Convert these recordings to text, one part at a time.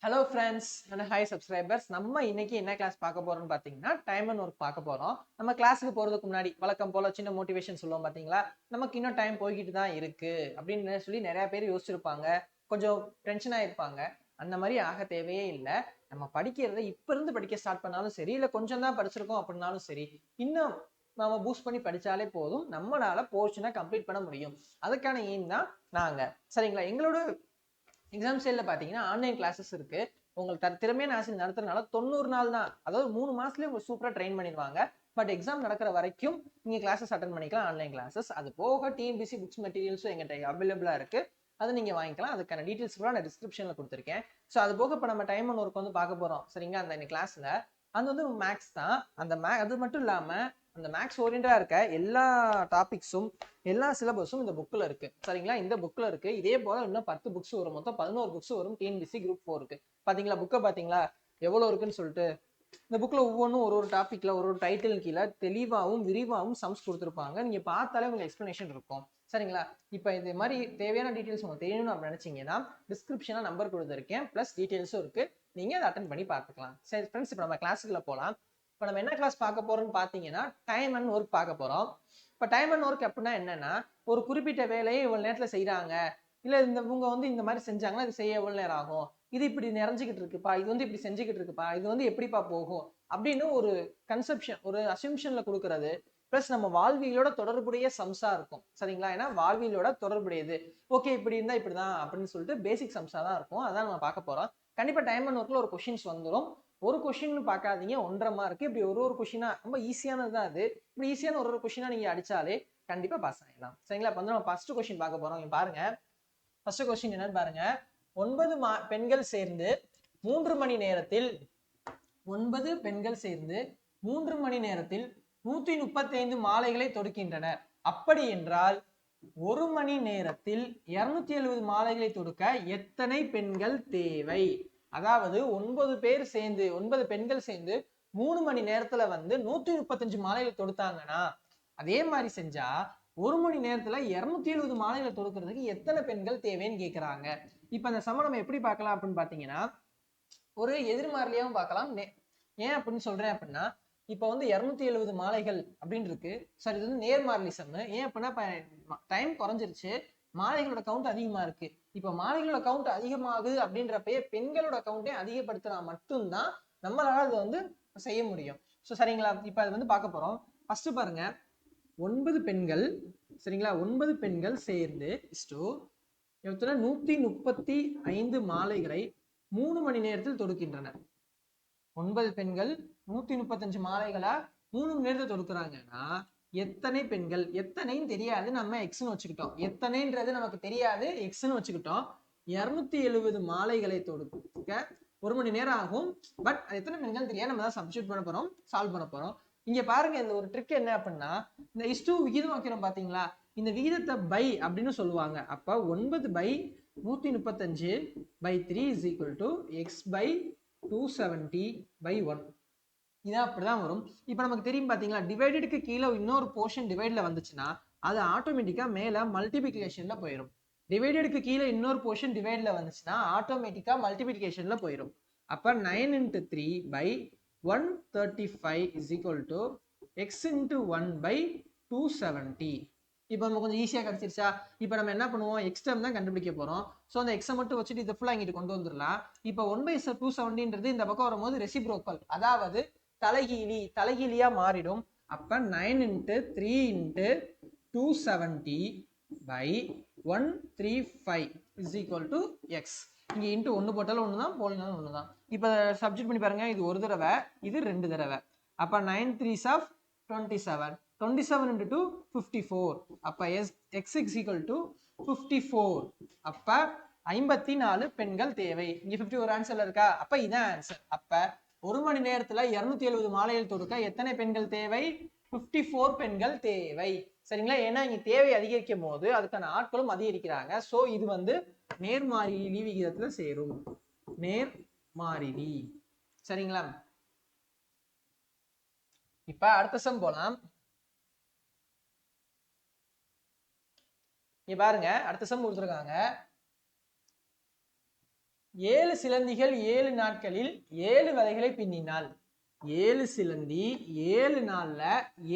Hello friends and hi subscribers. நம்ம இன்னைக்கு என்ன கிளாஸ் பார்க்க போறோம்னு பார்த்தீங்கன்னா டைம் அண்ட் ஒர்க் பார்க்க போறோம். நம்ம கிளாஸுக்கு போறதுக்கு முன்னாடி வழக்கம் போல சின்ன மோட்டிவேஷன் சொல்லுவோம் பார்த்தீங்களா. நமக்கு இன்னும் டைம் போய்கிட்டு தான் இருக்கு அப்படின்னு சொல்லி நிறைய பேர் யோசிச்சிருப்பாங்க, கொஞ்சம் டென்ஷன் ஆயிருப்பாங்க. அந்த மாதிரி ஆக தேவையே இல்லை. நம்ம படிக்கிறத இப்ப இருந்து படிக்க ஸ்டார்ட் பண்ணாலும் சரி, இல்லை கொஞ்சம் தான் படிச்சிருக்கோம் அப்படின்னாலும் சரி, இன்னும் நம்ம பூஸ்ட் பண்ணி படிச்சாலே போதும், நம்மளால போர்ஷனை கம்ப்ளீட் பண்ண முடியும். அதுக்கான எய்ம் தான் நாங்க. சரிங்களா? எங்களோட எக்ஸாம் சைடில் பார்த்தீங்கன்னா ஆன்லைன் கிளாஸஸ் இருக்கு. உங்களுக்கு திறமையான ஆசிரியர் நடத்துறதுனால 90 நாள் தான், அதாவது 3 மாசத்துலேயே உங்களுக்கு சூப்பராக ட்ரெயின் பண்ணிடுவாங்க. பட் எக்ஸாம் நடக்கிற வரைக்கும் நீங்கள் கிளாஸஸ் அட்டன் பண்ணிக்கலாம், ஆன்லைன் கிளாஸஸ். அது போக டிஎன்பிசி புக்ஸ் மெட்டீரியல்ஸும் எங்கிட்ட அவைலபிளாக இருக்கு, அதை நீங்கள் வாங்கிக்கலாம். அதுக்கான டீட்டெயில்ஸ் கூட நான் டிஸ்கிரிப்ஷனில் கொடுத்துருக்கேன். ஸோ அது போக இப்போ நம்ம டைம் அண்ட் ஒர்க் வந்து பார்க்க போகிறோம். சரிங்களா? அந்த கிளாஸில் அது வந்து மேக்ஸ் தான். அது மட்டும் இல்லாமல் அந்த மேக்ஸ் ஓரியண்டா இருக்க எல்லா டாபிக்ஸும் எல்லா சிலபஸும் இந்த புக்கில் இருக்கு. சரிங்களா? இந்த புக்கில் இருக்கு. இதே போல இன்னும் 10 புக்ஸ் வரும், மொத்தம் 11 புக்ஸ் வரும் டிஎன்பிசி குரூப் 4 இருக்கு. பாத்தீங்களா புக்கை? பாத்தீங்களா எவ்வளவு இருக்குன்னு சொல்லிட்டு. இந்த புக்ல ஒவ்வொன்றும் ஒரு டாபிக்ல ஒரு டைட்டில் கீழே தெளிவாகவும் விரிவாகவும் சம்ஸ் கொடுத்துருப்பாங்க. நீங்க பார்த்தாலே உங்களுக்கு எக்ஸ்பிளனேஷன் இருக்கும். சரிங்களா? இப்போ இது மாதிரி தேவையான டீட்டெயில்ஸ் உங்களுக்கு தெரியணும் அப்படின்னு நினைச்சீங்கன்னா டிஸ்கிரிப்ஷன்ல நம்பர் கொடுத்துருக்கேன், பிளஸ் டீட்டெயில்ஸும் இருக்கு. நீங்க அதை அட்டன் பண்ணி பார்த்துக்கலாம். சரி ஃப்ரெண்ட்ஸ், இப்போ நம்ம கிளாஸுக்குள்ள போகலாம். இப்போ நம்ம என்ன கிளாஸ் பார்க்க போறோம்னு பார்த்தீங்கன்னா டைம் அண்ட் ஒர்க் பார்க்க போறோம். இப்போ டைம் அண்ட் ஒர்க் அப்படின்னா என்னன்னா, ஒரு குறிப்பிட்ட வேலையை இவ்வளவு நேரத்தில் செய்யறாங்க, இல்லை இவங்க வந்து இந்த மாதிரி செஞ்சாங்கன்னா இது செய்ய எவ்வளவு நேரம் ஆகும், இது இப்படி நிறைஞ்சிக்கிட்டு இருக்குப்பா, இது வந்து இப்படி செஞ்சுக்கிட்டு இருக்குப்பா, இது வந்து எப்படிப்பா போகும் அப்படின்னு ஒரு கன்செப்ஷன், ஒரு அசம்ஷன்ல கொடுக்கறது. பிளஸ் நம்ம வாழ்வியலோட தொடர்புடைய சம்ஸா இருக்கும். சரிங்களா? ஏன்னா வாழ்வியலோட தொடர்புடையது. ஓகே இப்படி இருந்தா இப்படிதான் அப்படின்னு சொல்லிட்டு பேசிக் சம்ஸா தான் இருக்கும். அதான் நம்ம பார்க்க போறோம். கண்டிப்பா டைம் அண்ட் ஒர்க்ல ஒரு கொஸ்டின்ஸ் வந்துடும். ஒரு கொஸ்டின் பார்க்காதீங்க, 1.5 மார்க். இப்படி ஒரு கொஸ்டினா ரொம்ப ஈஸியானது தான் அது. இப்படி ஈஸியான ஒரு கொஸ்டினா நீங்க அடிச்சாலே கண்டிப்பா பாஸ் ஆயிடலாம். சரிங்களா? இப்போ வந்து நம்ம ஃபர்ஸ்ட் கொஸ்டின் பார்க்க போறோம். இங்க பாருங்க, ஃபர்ஸ்ட் கொஸ்டின் என்னன்னு பாருங்க. 9 பெண்கள் சேர்ந்து 3 மணி நேரத்தில் 9 பெண்கள் சேர்ந்து 3 மணி நேரத்தில் 135 மாலைகளை தொடுக்கின்றனர். அப்படி என்றால் 1 மணி நேரத்தில் 270 மாலைகளை தொடுக்க எத்தனை பெண்கள் தேவை? அதாவது 9 பெண்கள் சேர்ந்து 3 மணி நேரத்துல வந்து 135 மாலைகள் தொடுத்தாங்கன்னா, அதே மாதிரி செஞ்சா 1 மணி நேரத்துல 270 மாலைகள் தொடுக்கிறதுக்கு எத்தனை பெண்கள் தேவைன்னு கேட்கிறாங்க. இப்ப அந்த சம நம்ம எப்படி பார்க்கலாம் அப்படின்னு பாத்தீங்கன்னா, ஒரு எதிர்மாறிலியாவும் பார்க்கலாம். ஏன் அப்படின்னு சொல்றேன் அப்படின்னா, இப்ப வந்து 270 மாலைகள் அப்படின்னு இருக்கு. சார், இது வந்து நேர்மாறிலி சம்மு. ஏன் அப்படின்னா டைம் குறைஞ்சிருச்சு, மாலைகளோட கவுண்ட் அதிகமா இருக்கு. இப்ப மாலைகளோட கவுண்ட் அதிகமாகுது அப்படின்றப்பயே பெண்களோட கவுண்டே அதிகப்படுத்தினா மட்டும்தான் நம்மளால அதை வந்து செய்ய முடியும். ஸோ சரிங்களா? இப்ப அது வந்து பார்க்க போறோம். ஃபர்ஸ்ட் பாருங்க, 9 பெண்கள், சரிங்களா, 9 பெண்கள் சேர்ந்து 135 மாலைகளை 3 மணி நேரத்தில் தொடுக்கின்றனர். 9 பெண்கள் 135 மாலைகளா 3 மணி நேரத்தில் தொடுக்கிறாங்கன்னா எத்தனை பெண்கள்? எத்தனைன்னு தெரியாது, நம்ம எக்ஸ்னு வச்சுக்கிட்டோம். எத்தனைன்றது நமக்கு தெரியாது, எக்ஸ்னு வச்சுக்கிட்டோம். 270 மாலைகளை தொடுக்க 1 மணி நேரம் ஆகும். பட் எத்தனை பெண்கள் தெரியாது, நம்ம தான் சப்ஸ்டியூட் பண்ண போறோம், சால்வ் பண்ண போறோம். இங்க பாருங்க, இந்த ஒரு ட்ரிக் என்ன அப்படின்னா, இந்த இஸ்டு விகிதம் வைக்கிறோம் பாத்தீங்களா, இந்த விகிதத்தை பை அப்படின்னு சொல்லுவாங்க. அப்ப 9 by 135 by 3 is equal to x by 270 by 1. இதான் அப்படிதான் வரும். இப்போ நமக்கு தெரியும் பாத்தீங்களா, டிவைடடுக்கு கீழே இன்னொரு போர்ஷன் டிவைட்ல வந்துச்சுன்னா அது ஆட்டோமேட்டிக்கா மேல மல்டிபிளிகேஷன்ல போயிடும். டிவைடடுக்கு கீழே இன்னொரு போர்ஷன் டிவைட்ல வந்துச்சுன்னா ஆட்டோமேட்டிக்கா மல்டிபிளிகேஷன்ல போயிடும். அப்ப 9 into 3 by 135 is equal to x into 1 by 270. இப்போ நம்ம கொஞ்சம் ஈஸியா கிடைச்சிருச்சா? இப்போ நம்ம என்ன பண்ணுவோம், எக்ஸ் டேர்ம் தான் கண்டுபிடிக்க போறோம். ஸோ அந்த எக்ஸை மட்டும் வச்சுட்டு இதை ஃபுல்லா இங்கிட்டு கொண்டு வந்துடலாம். இப்போ 1/270 இந்த பக்கம் வரும்போது ரெசிப்ரோக்கல், அதாவது தலைகீழியா மாறிடும். அப்ப 9 into 3 into 270 by 135 is equal to x. இங்க இன்ட்டு 1 போட்டாலும் 1 தான், போடலாம் 1 தான். இப்போ சப்ஸ்டிட் பண்ணி பாருங்க, இது ஒரு தடவை, இது 2 தடவை. அப்ப 9 3s of 27, 27 into 2 54. அப்ப x is equal to 54. அப்ப 54 பெண்கள் தேவை. இங்க 54 ஆன்சர்ல இருக்கா? அப்ப இதான் ஆன்சர். அப்ப 1 மணி நேரத்துல 270 மாலைகள் தொடுக்க எத்தனை பெண்கள் தேவை? 54 பெண்கள் தேவை. சரிங்களா? ஏன்னா இங்க தேவை அதிகரிக்கும் போது அதுக்கான ஆட்களும் அதிகரிக்கிறாங்க. சோ இது வந்து நேர்மாறிலி விகிதத்துல சேரும். நேர்மாறிலி. சரிங்களா? இப்ப அடுத்த சம் போலாம். இங்க பாருங்க, அடுத்த சம் கொடுத்துருக்காங்க. 7 சிலந்திகள் 7 நாட்களில் 7 வலைகளை பின்னினால் 7 சிலந்தி 7 நாள்ல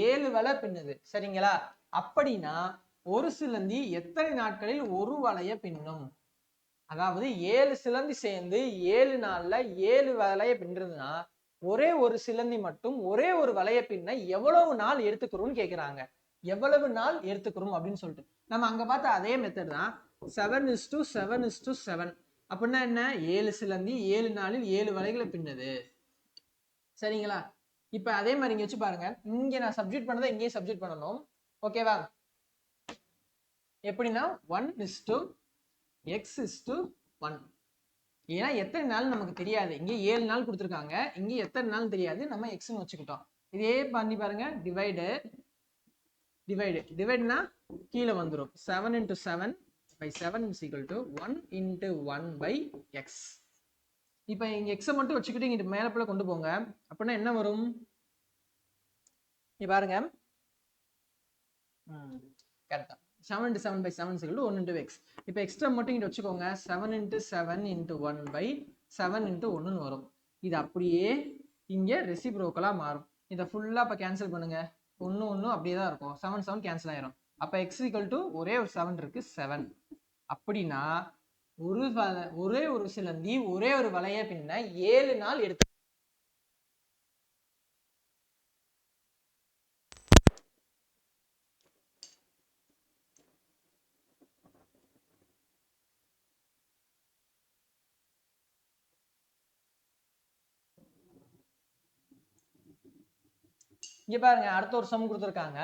7 வலை பின்னுது சரிங்களா? அப்படின்னா ஒரு சிலந்தி எத்தனை நாட்களில் ஒரு வலைய பின்னும்? அதாவது 7 சிலந்தி சேர்ந்து 7 நாள்ல 7 வலைய பின்னுறதுன்னா ஒரே ஒரு சிலந்தி மட்டும் ஒரே ஒரு வலைய பின்ன எவ்வளவு நாள் எடுத்துக்கிறோம்னு கேக்குறாங்க. எவ்வளவு நாள் எடுத்துக்கிறோம் அப்படின்னு சொல்லிட்டு நம்ம அங்க பார்த்த அதே மெத்தட் தான் 7:7:7 அப்படின்னா என்ன 7 சிலந்தி 7 நாளில் 7 வலைகளை பின்னுது சரிங்களா? இப்ப அதே மாதிரி இங்க வச்சு பாருங்க. இங்க நான் சப்ஜெக்ட் பண்ணதை இங்கேயும் சப்ஜெக்ட் பண்ணணும். ஓகேவா? எப்படின்னா 1:x:1. ஏன்னா எத்தனை நாள் நமக்கு தெரியாது. இங்க 7 நாள் கொடுத்துருக்காங்க, இங்க எத்தனை நாள் தெரியாது, நம்ம எக்ஸ்ன்னு வச்சுக்கிட்டோம். இதே பண்ணி பாருங்க. டிவைடுனா கீழே வந்துடும். 7:7/7 is equal to 1:1/x. இப்போ இங்க எக்ஸை மட்டும் வச்சுக்கிட்டு இங்கிட்டு மேல போல கொண்டு போங்க. அப்படின்னா என்ன வரும்? பாருங்க கரெக்டா 7:7/7 is equal to 1:x. இப்போ எக்ஸ்ட்ரா மட்டும் இங்க வச்சுக்கோங்க. 7:7:1/7 வரும். இது அப்படியே இங்க ரெசிப்ரோக்கலா மாறும். இதை ஃபுல்லா இப்ப கேன்சல் பண்ணுங்க. 1 அப்படியே தான் இருக்கும். 7 7 கேன்சல் ஆயிரும். அப்ப x equal to ஒரே ஒரு 7 இருக்கு 7. அப்படின்னா ஒரே ஒரு சிலந்தி ஒரே ஒரு வலைய பின்ன 7 நாள் எடுத்து இங்க பாருங்க. அடுத்த ஒரு சம் கொடுத்துருக்காங்க.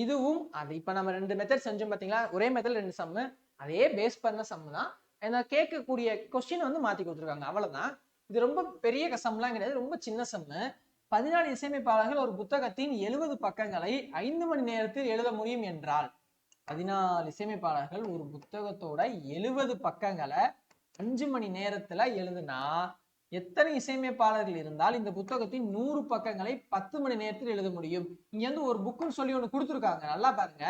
இதுவும் அது இப்ப நம்ம 2 மெத்தட் செஞ்சோம் பாத்தீங்களா? ஒரே மெத்தட் 2 சம், அதே பேஸ் பண்ண சம் தான். ஏன்னா கேட்கக்கூடிய கொஸ்டின் வந்து மாத்தி கொடுத்துருக்காங்க, அவ்வளவுதான். இது ரொம்ப பெரிய சம்லாம் கிடையாது, ரொம்ப சின்ன சம். 14 இசையமைப்பாளர்கள் ஒரு புத்தகத்தின் 70 பக்கங்களை 5 மணி நேரத்தில் எழுத முடியும் என்றால் 14 இசையமைப்பாளர்கள் ஒரு புத்தகத்தோட 70 பக்கங்களை 5 மணி நேரத்துல எழுதுனா எத்தனை இசையமைப்பாளர்கள் இருந்தால் இந்த புத்தகத்தின் 100 பக்கங்களை 10 மணி நேரத்தில் எழுத முடியும்? இங்க வந்து ஒரு புக்குன்னு சொல்லி ஒண்ணு கொடுத்துருக்காங்க, நல்லா பாருங்க.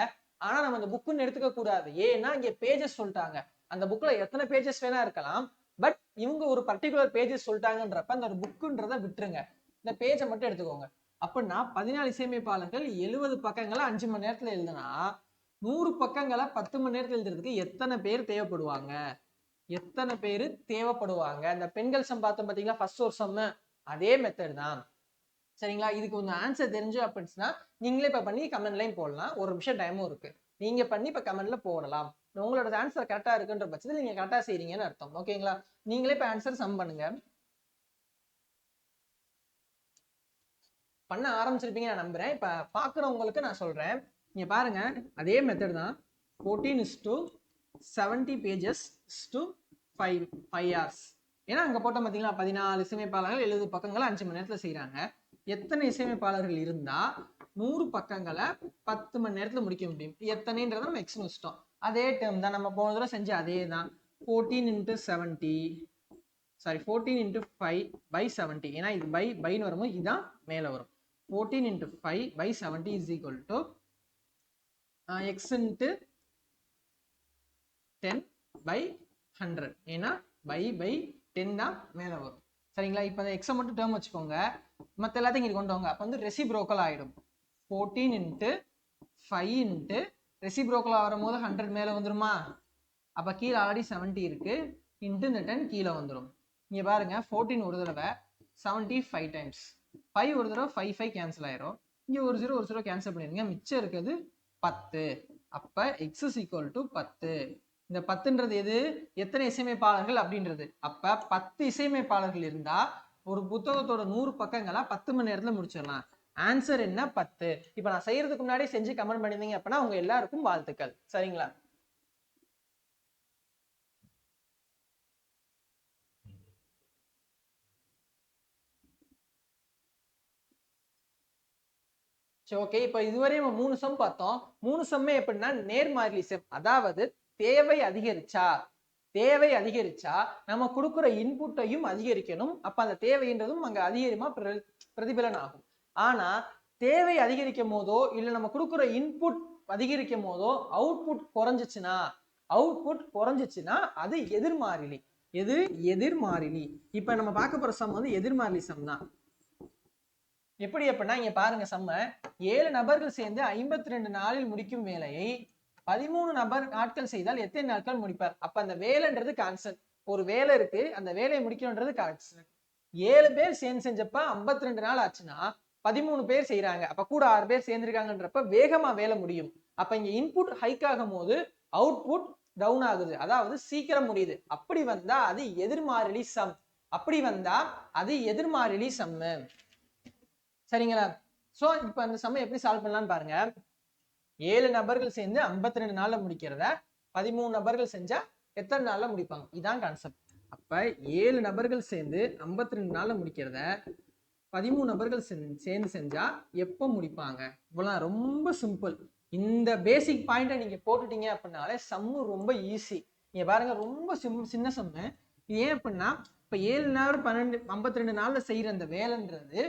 ஆனா நம்ம அந்த புக்குன்னு எடுத்துக்க கூடாது. ஏன்னா இங்க பேஜஸ் சொல்லிட்டாங்க. அந்த புக்ல எத்தனை பேஜஸ் வேணா இருக்கலாம், பட் இவங்க ஒரு பர்டிகுலர் பேஜஸ் சொல்லிட்டாங்கன்றப்ப அந்த ஒரு புக்குன்றத விட்டுருங்க, இந்த பேஜை மட்டும் எடுத்துக்கோங்க. அப்படின்னா 14 இசையமைப்பாளர்கள் 70 பக்கங்களை 5 மணி நேரத்துல எழுதுனா 100 பக்கங்களை 10 மணி நேரத்தில் எழுதுறதுக்கு எத்தனை பேர் தேவைப்படுவாங்க? எத்தனை பேரு தேவைப்படுவாங்க? அந்த பெண்கள் சம் பார்த்தோம் பாத்தீங்களா, ஃபர்ஸ்ட் ஒரு சம், அதே மெத்தட் தான் சரிங்களா? இதுக்கு கொஞ்சம் ஆன்சர் தெரிஞ்சு அப்படின்னா நீங்களே இப்ப பண்ணி கமெண்ட்லையும் போடலாம். ஒரு நிமிஷம் டைமும் இருக்கு, நீங்க பண்ணி இப்ப கமெண்ட்ல போடலாம். உங்களோட ஆன்சர் கரெக்டா இருக்குன்ற பட்சத்தில் நீங்க கரெக்டா செய்றீங்கன்னு அர்த்தம். ஓகேங்களா? நீங்களே இப்ப ஆன்சர் சம் பண்ணுங்க. பண்ண ஆரம்பிச்சிருப்பீங்க நான் நம்புறேன். இப்ப பாக்குறவங்களுக்கு நான் சொல்றேன். நீங்க பாருங்க, அதே மெத்தட் தான். 14:70 pages to 5 hours. ஏன்னா அங்க போட்ட பாத்தீங்களா 14 இசையமைப்பாளர்கள் 70 பக்கங்களை 5 மணி நேரத்துல செய்யறாங்க. எத்தனை இசையமைப்பாளர்கள் இருந்தா 100 பக்கங்களை 10 மணி நேரத்துல முடிக்க முடியும்? எத்தனைன்றத நம்ம எக்ஸ் வச்சிட்டோம். அதே டேர்ம் தான் நம்ம போன தடவை செஞ்ச அதே தான். 14:5/70. ஏன்னா இது பைன்னு வரும்போது இதுதான் மேல வரும். 14:5/70 is equal to x into 10/100. ஏன்னா by 10 தான் மேல வரும் சரிங்களா? இப்ப இந்த எக்ஸை மட்டும் டேர்ம் வச்சுக்கோங்க, மத்த எல்லாத்தையும் இங்க கொண்டு வாங்க. அப்ப வந்து ரெசிப்ரோக்கல் ஆயிடும். 14:5 ரெசிப்ரோக்கல் வரும்போது 100 மேல வந்துருமா? அப்ப கீழே ஆல்ரெடி 70 இருக்கு, இன்ட்டு இந்த 10 கீழே வந்துடும். இங்க பாருங்க, 14 ஒரு தடவை 70 5 டைம்ஸ், 5 ஒரு தடவை 5 5 கேன்சல் ஆயிரும். இங்க ஒரு 0 கேன்சல் பண்ணிருங்க, மிச்சம் இருக்குது 10. அப்ப x is equal to 10. இந்த 10ன்றது எது? எத்தனை இசையமைப்பாளர்கள் அப்படின்றது. அப்ப 10 இசையமைப்பாளர்கள் இருந்தா ஒரு புத்தகத்தோட 100 பக்கங்களை 10 மணி நேரத்துல முடிச்சிடலாம். ஆன்சர் என்ன? 10. இப்ப நான் செய்யறதுக்கு முன்னாடி செஞ்சு கமெண்ட் பண்ணிருந்தீங்க அப்படின்னா உங்க எல்லாருக்கும் வாழ்த்துக்கள் சரிங்களா? சரி, ஓகே. இப்ப இதுவரை நம்ம 3 சம் பார்த்தோம். 3 சம்மே எப்படின்னா நேர்மாறிலி சம். அதாவது தேவை அதிகரிச்சா நம்ம கொடுக்குற இன்புட்டையும் அதிகரிக்கணும். அப்ப அந்த தேவைன்றதும் அங்க அதிகமா பிரதிபலன் ஆகும். ஆனா தேவை அதிகரிக்கும் போதோ இல்ல நம்ம கொடுக்குற இன்புட் அதிகரிக்கும் போதோ அவுட்புட் குறைஞ்சிச்சுன்னா அது எதிர்மாறிலி. எது எதிர்மாறிலி. இப்ப நம்ம பார்க்க போற சம் வந்து எதிர்மாறிலி சம் தான். எப்படி அப்படின்னா இங்க பாருங்க சம்ம 7 நபர்கள் சேர்ந்து 52 நாளில் முடிக்கும் வேலையை 13 நாட்கள் செய்தால் எத்தனை நாட்கள் முடிப்பார்? அப்ப அந்த வேலைன்றது கான்ஸ்டன்ட். ஒரு வேலை இருக்கு, அந்த வேலையை முடிக்கணும்ன்றது கான்ஸ்டன்ட். 7 பேர் சேர்ந்து செஞ்சப்ப 52 நாள் ஆச்சுன்னா 13 பேர் செய்யறாங்க, அப்ப கூட 6 பேர் சேர்ந்திருக்காங்கன்றப்ப வேகமா வேலை முடியும். அப்ப இங்க இன்புட் ஹைக் ஆகும் போது அவுட்புட் டவுன் ஆகுது, அதாவது சீக்கிரம் முடியுது. அப்படி வந்தா அது எதிர்மாறிலி சம். அப்படி வந்தா அது எதிர்மாறிலி சம்மு. சரிங்களா? சோ இப்ப அந்த சம் எப்படி சால்வ் பண்ணலாம்னு பாருங்க. 7 நபர்கள் சேர்ந்து 52 நாள்ல முடிக்கிறத 13 நபர்கள் செஞ்சா எத்தனை நாள்ல முடிப்பாங்க? இதான் கான்செப்ட். அப்ப 7 நபர்கள் சேர்ந்து 52 நாள்ல முடிக்கிறத 13 நபர்கள் சேர்ந்து செஞ்சா எப்ப முடிப்பாங்க? இவ்வளவு ரொம்ப சிம்பிள். இந்த பேசிக் பாயிண்ட நீங்க போட்டுட்டீங்க அப்படின்னாலே சம்மு ரொம்ப ஈஸி. நீங்க பாருங்க ரொம்ப சின்ன சம்மு. ஏன் அப்படின்னா இப்ப 7 நாள் 52 நாள்ல செய்யற அந்த வேலைன்றது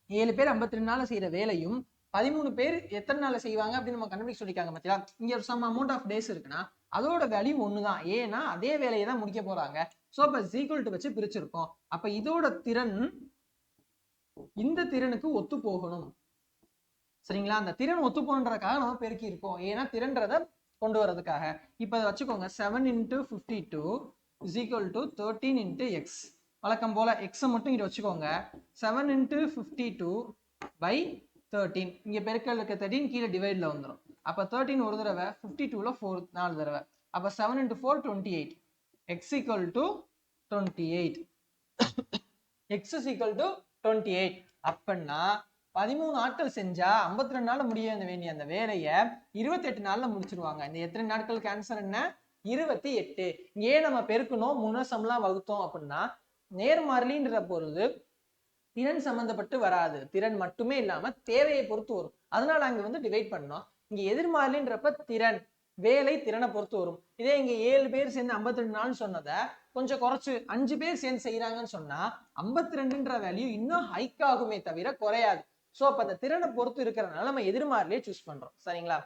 7 பேர் 52 நாள்ல செய்யற வேலையும் 13 பேர் எத்தனை நாள்ல செய்வாங்க அப்படின்னு நம்ம கண்டுபிடிக்க சொல்லிருக்காங்க பாத்தீங்களா? இங்க ஒரு சம் அமௌண்ட் ஆஃப் டேஸ் இருக்குன்னா அதோட வேல்யூ ஒண்ணுதான். ஏன்னா அதே வேலையை தான் முடிக்க போறாங்க. சோ அப்ப ஈக்குவல் டு வச்சு பிரிச்சிருக்கோம். அப்ப இதோட திறன் இந்த திறனுக்கு ஒத்து போகணும். சரிங்களா? அந்த திறன் ஒத்து போன்றதுக்காக நம்ம பெருக்கி இருக்கோம். ஏன்னா திறன்றத கொண்டு வர்றதுக்காக. இப்ப வச்சுக்கோங்க 7 into 52 is equal to 13 into x. வழக்கம் போல x மட்டும் இங்க வச்சுக்கோங்க. 7 into 52 by 13. இங்க பெருக்கல் இருக்க 13 கீழே டிவைட்ல வந்துடும். அப்ப 13 ஒரு தடவை, 52ல 4 4 தடவை. அப்ப 7 into 4 28. x equal to 28. x is equal to 28. அப்படின்னா 13 நாட்கள் செஞ்சா 52 நாள்ல முடிய வேண்டிய அந்த வேலையை 28 நாள்ல முடிச்சிருவாங்க. இந்த எத்தனை நாட்களுக்கு ஆன்சர் என்ன? 28. ஏன் நம்ம பெருக்கணும் முன்ன சம்லாம் வகுத்தோம் அப்படின்னா நேர்மாறிலின்ற பொழுது திறன் சம்பந்தப்பட்டு வராது, திறன் மட்டுமே இல்லாம தேவையை பொறுத்து வரும். அதனால அங்க வந்து டிவைட் பண்ணோம். இங்க எதிர்மாறிலின்றப்ப திறன் வேலை திறனை பொறுத்து வரும். இதே இங்க 7 பேர் சேர்ந்து 52 நாள் சொன்னதை கொஞ்சம் குறைச்சு 5 பேர் சேர்ந்து செய்யறாங்கன்னு சொன்னா 52ன்ற வேல்யூ இன்னும் ஹைக் ஆகுமே தவிர குறையாது. சோ அப்ப அந்த திறனை பொறுத்து இருக்கிறதுனால நம்ம எதிர்மாறிலியே சூஸ் பண்றோம். சரிங்களா?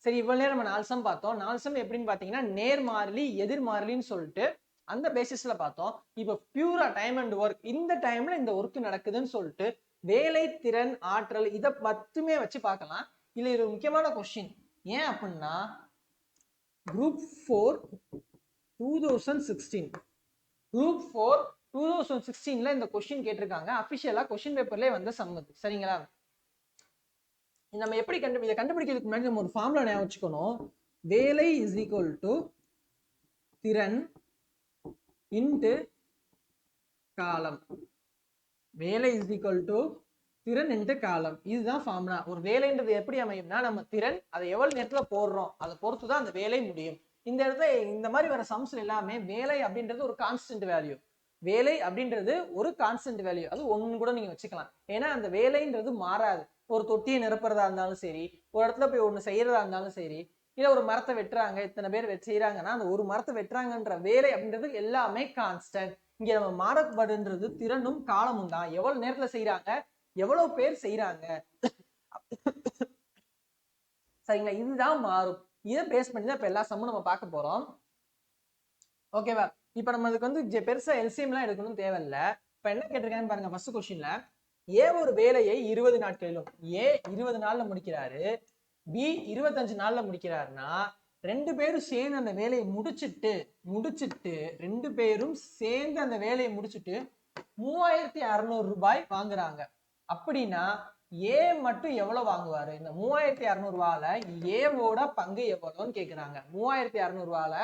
சரி, இவ்வளவு நேரம் நம்ம 4 சம் பார்த்தோம். 4 சம் எப்படின்னு பாத்தீங்கன்னா நேர்மாறிலி எதிர்மாறிலின்னு சொல்லிட்டு அந்த பேசிஸ்ல பார்த்தோம். இப்ப பியூரா டைம் அண்ட் ஒர்க், இந்த டைம்ல இந்த ஒர்க் நடக்குதுன்னு சொல்லிட்டு வேலை திறன் ஆற்றல் இதை மட்டுமே வச்சு பார்க்கலாம். இதுல ஒரு முக்கியமான கொஸ்டின். ஏன் அப்படின்னா குரூப் 4 2016 குரூப் 4 2016ல இந்த கொஸ்டின் கேட்டிருக்காங்க. அபிஷியலா கொஸ்டின் பேப்பர்லயே வந்த சம். சரிங்களா? நம்ம எப்படி இதை கண்டுபிடிக்கிறதுக்கு முன்னாடி நம்ம ஒரு ஃபார்முலா ஞாபகம் வச்சுக்கணும். வேலை இஸ் ஈக்குவல் டு திறன் இன்டு காலம். வேலை இஸ் ஈக்குவல் டு திறன் இன்டு காலம். இதுதான் ஃபார்முலா. ஒரு வேலைன்றது எப்படி அமையும்னா நம்ம திறன் அதை எவ்வளவு நேரத்துல போடுறோம் அதை பொறுத்துதான் அந்த வேலை முடியும். இந்த இடத்துல இந்த மாதிரி வர சம்ஸ்ல எல்லாமே வேலை அப்படின்றது ஒரு கான்ஸ்டன்ட் வேல்யூ. வேலை அப்படின்றது ஒரு கான்ஸ்டன்ட் வேல்யூ. அது ஒன்னு கூட நீங்க வச்சுக்கலாம். ஏன்னா அந்த வேலைன்றது மாறாது. ஒரு தொட்டியை நிரப்புறதா இருந்தாலும் சரி, ஒரு இடத்துல போய் ஒண்ணு செய்யறதா இருந்தாலும் சரி, இல்ல ஒரு மரத்தை வெட்டுறாங்க, இத்தனை பேர் செய்யறாங்கன்னா அந்த ஒரு மரத்தை வெட்டுறாங்கன்ற வேலை அப்படின்றது எல்லாமே கான்ஸ்டன்ட். இங்க நம்ம மாறப்படுன்றது திறனும் காலமும் தான். எவ்வளவு நேரத்துல செய்யறாங்க, எவ்வளவு பேர் செய்யறாங்க, சரிங்களா? இதுதான் மாறும். இதை பேஸ் பண்ணி தான் இப்ப எல்லா சம்மும் நம்ம பார்க்க போறோம். ஓகேவா? இப்ப நம்ம அதுக்கு வந்து பெருசா எல்சிஎம் எல்லாம் எடுக்கணும் தேவையில்ல. இப்ப என்ன கேட்டிருக்கான்னு பாருங்க. ஃபர்ஸ்ட் கொஸ்டின்ல ஏ ஒரு வேலையை 20 நாட்களிலும், ஏ 20 நாள்ல முடிக்கிறாரு, பி 25 நாள்ல முடிக்கிறாருன்னா 2 பேரும் சேர்ந்து அந்த வேலையை முடிச்சிட்டு 2 பேரும் சேர்ந்து அந்த வேலையை முடிச்சிட்டு 3600 ரூபாய் வாங்குறாங்க. அப்படின்னா ஏ மட்டும் எவ்வளவு வாங்குவாரு? இந்த 3600 ரூபாயில ஏவோட பங்கு எவ்வளவுன்னு கேக்குறாங்க. 3600 ரூபாயில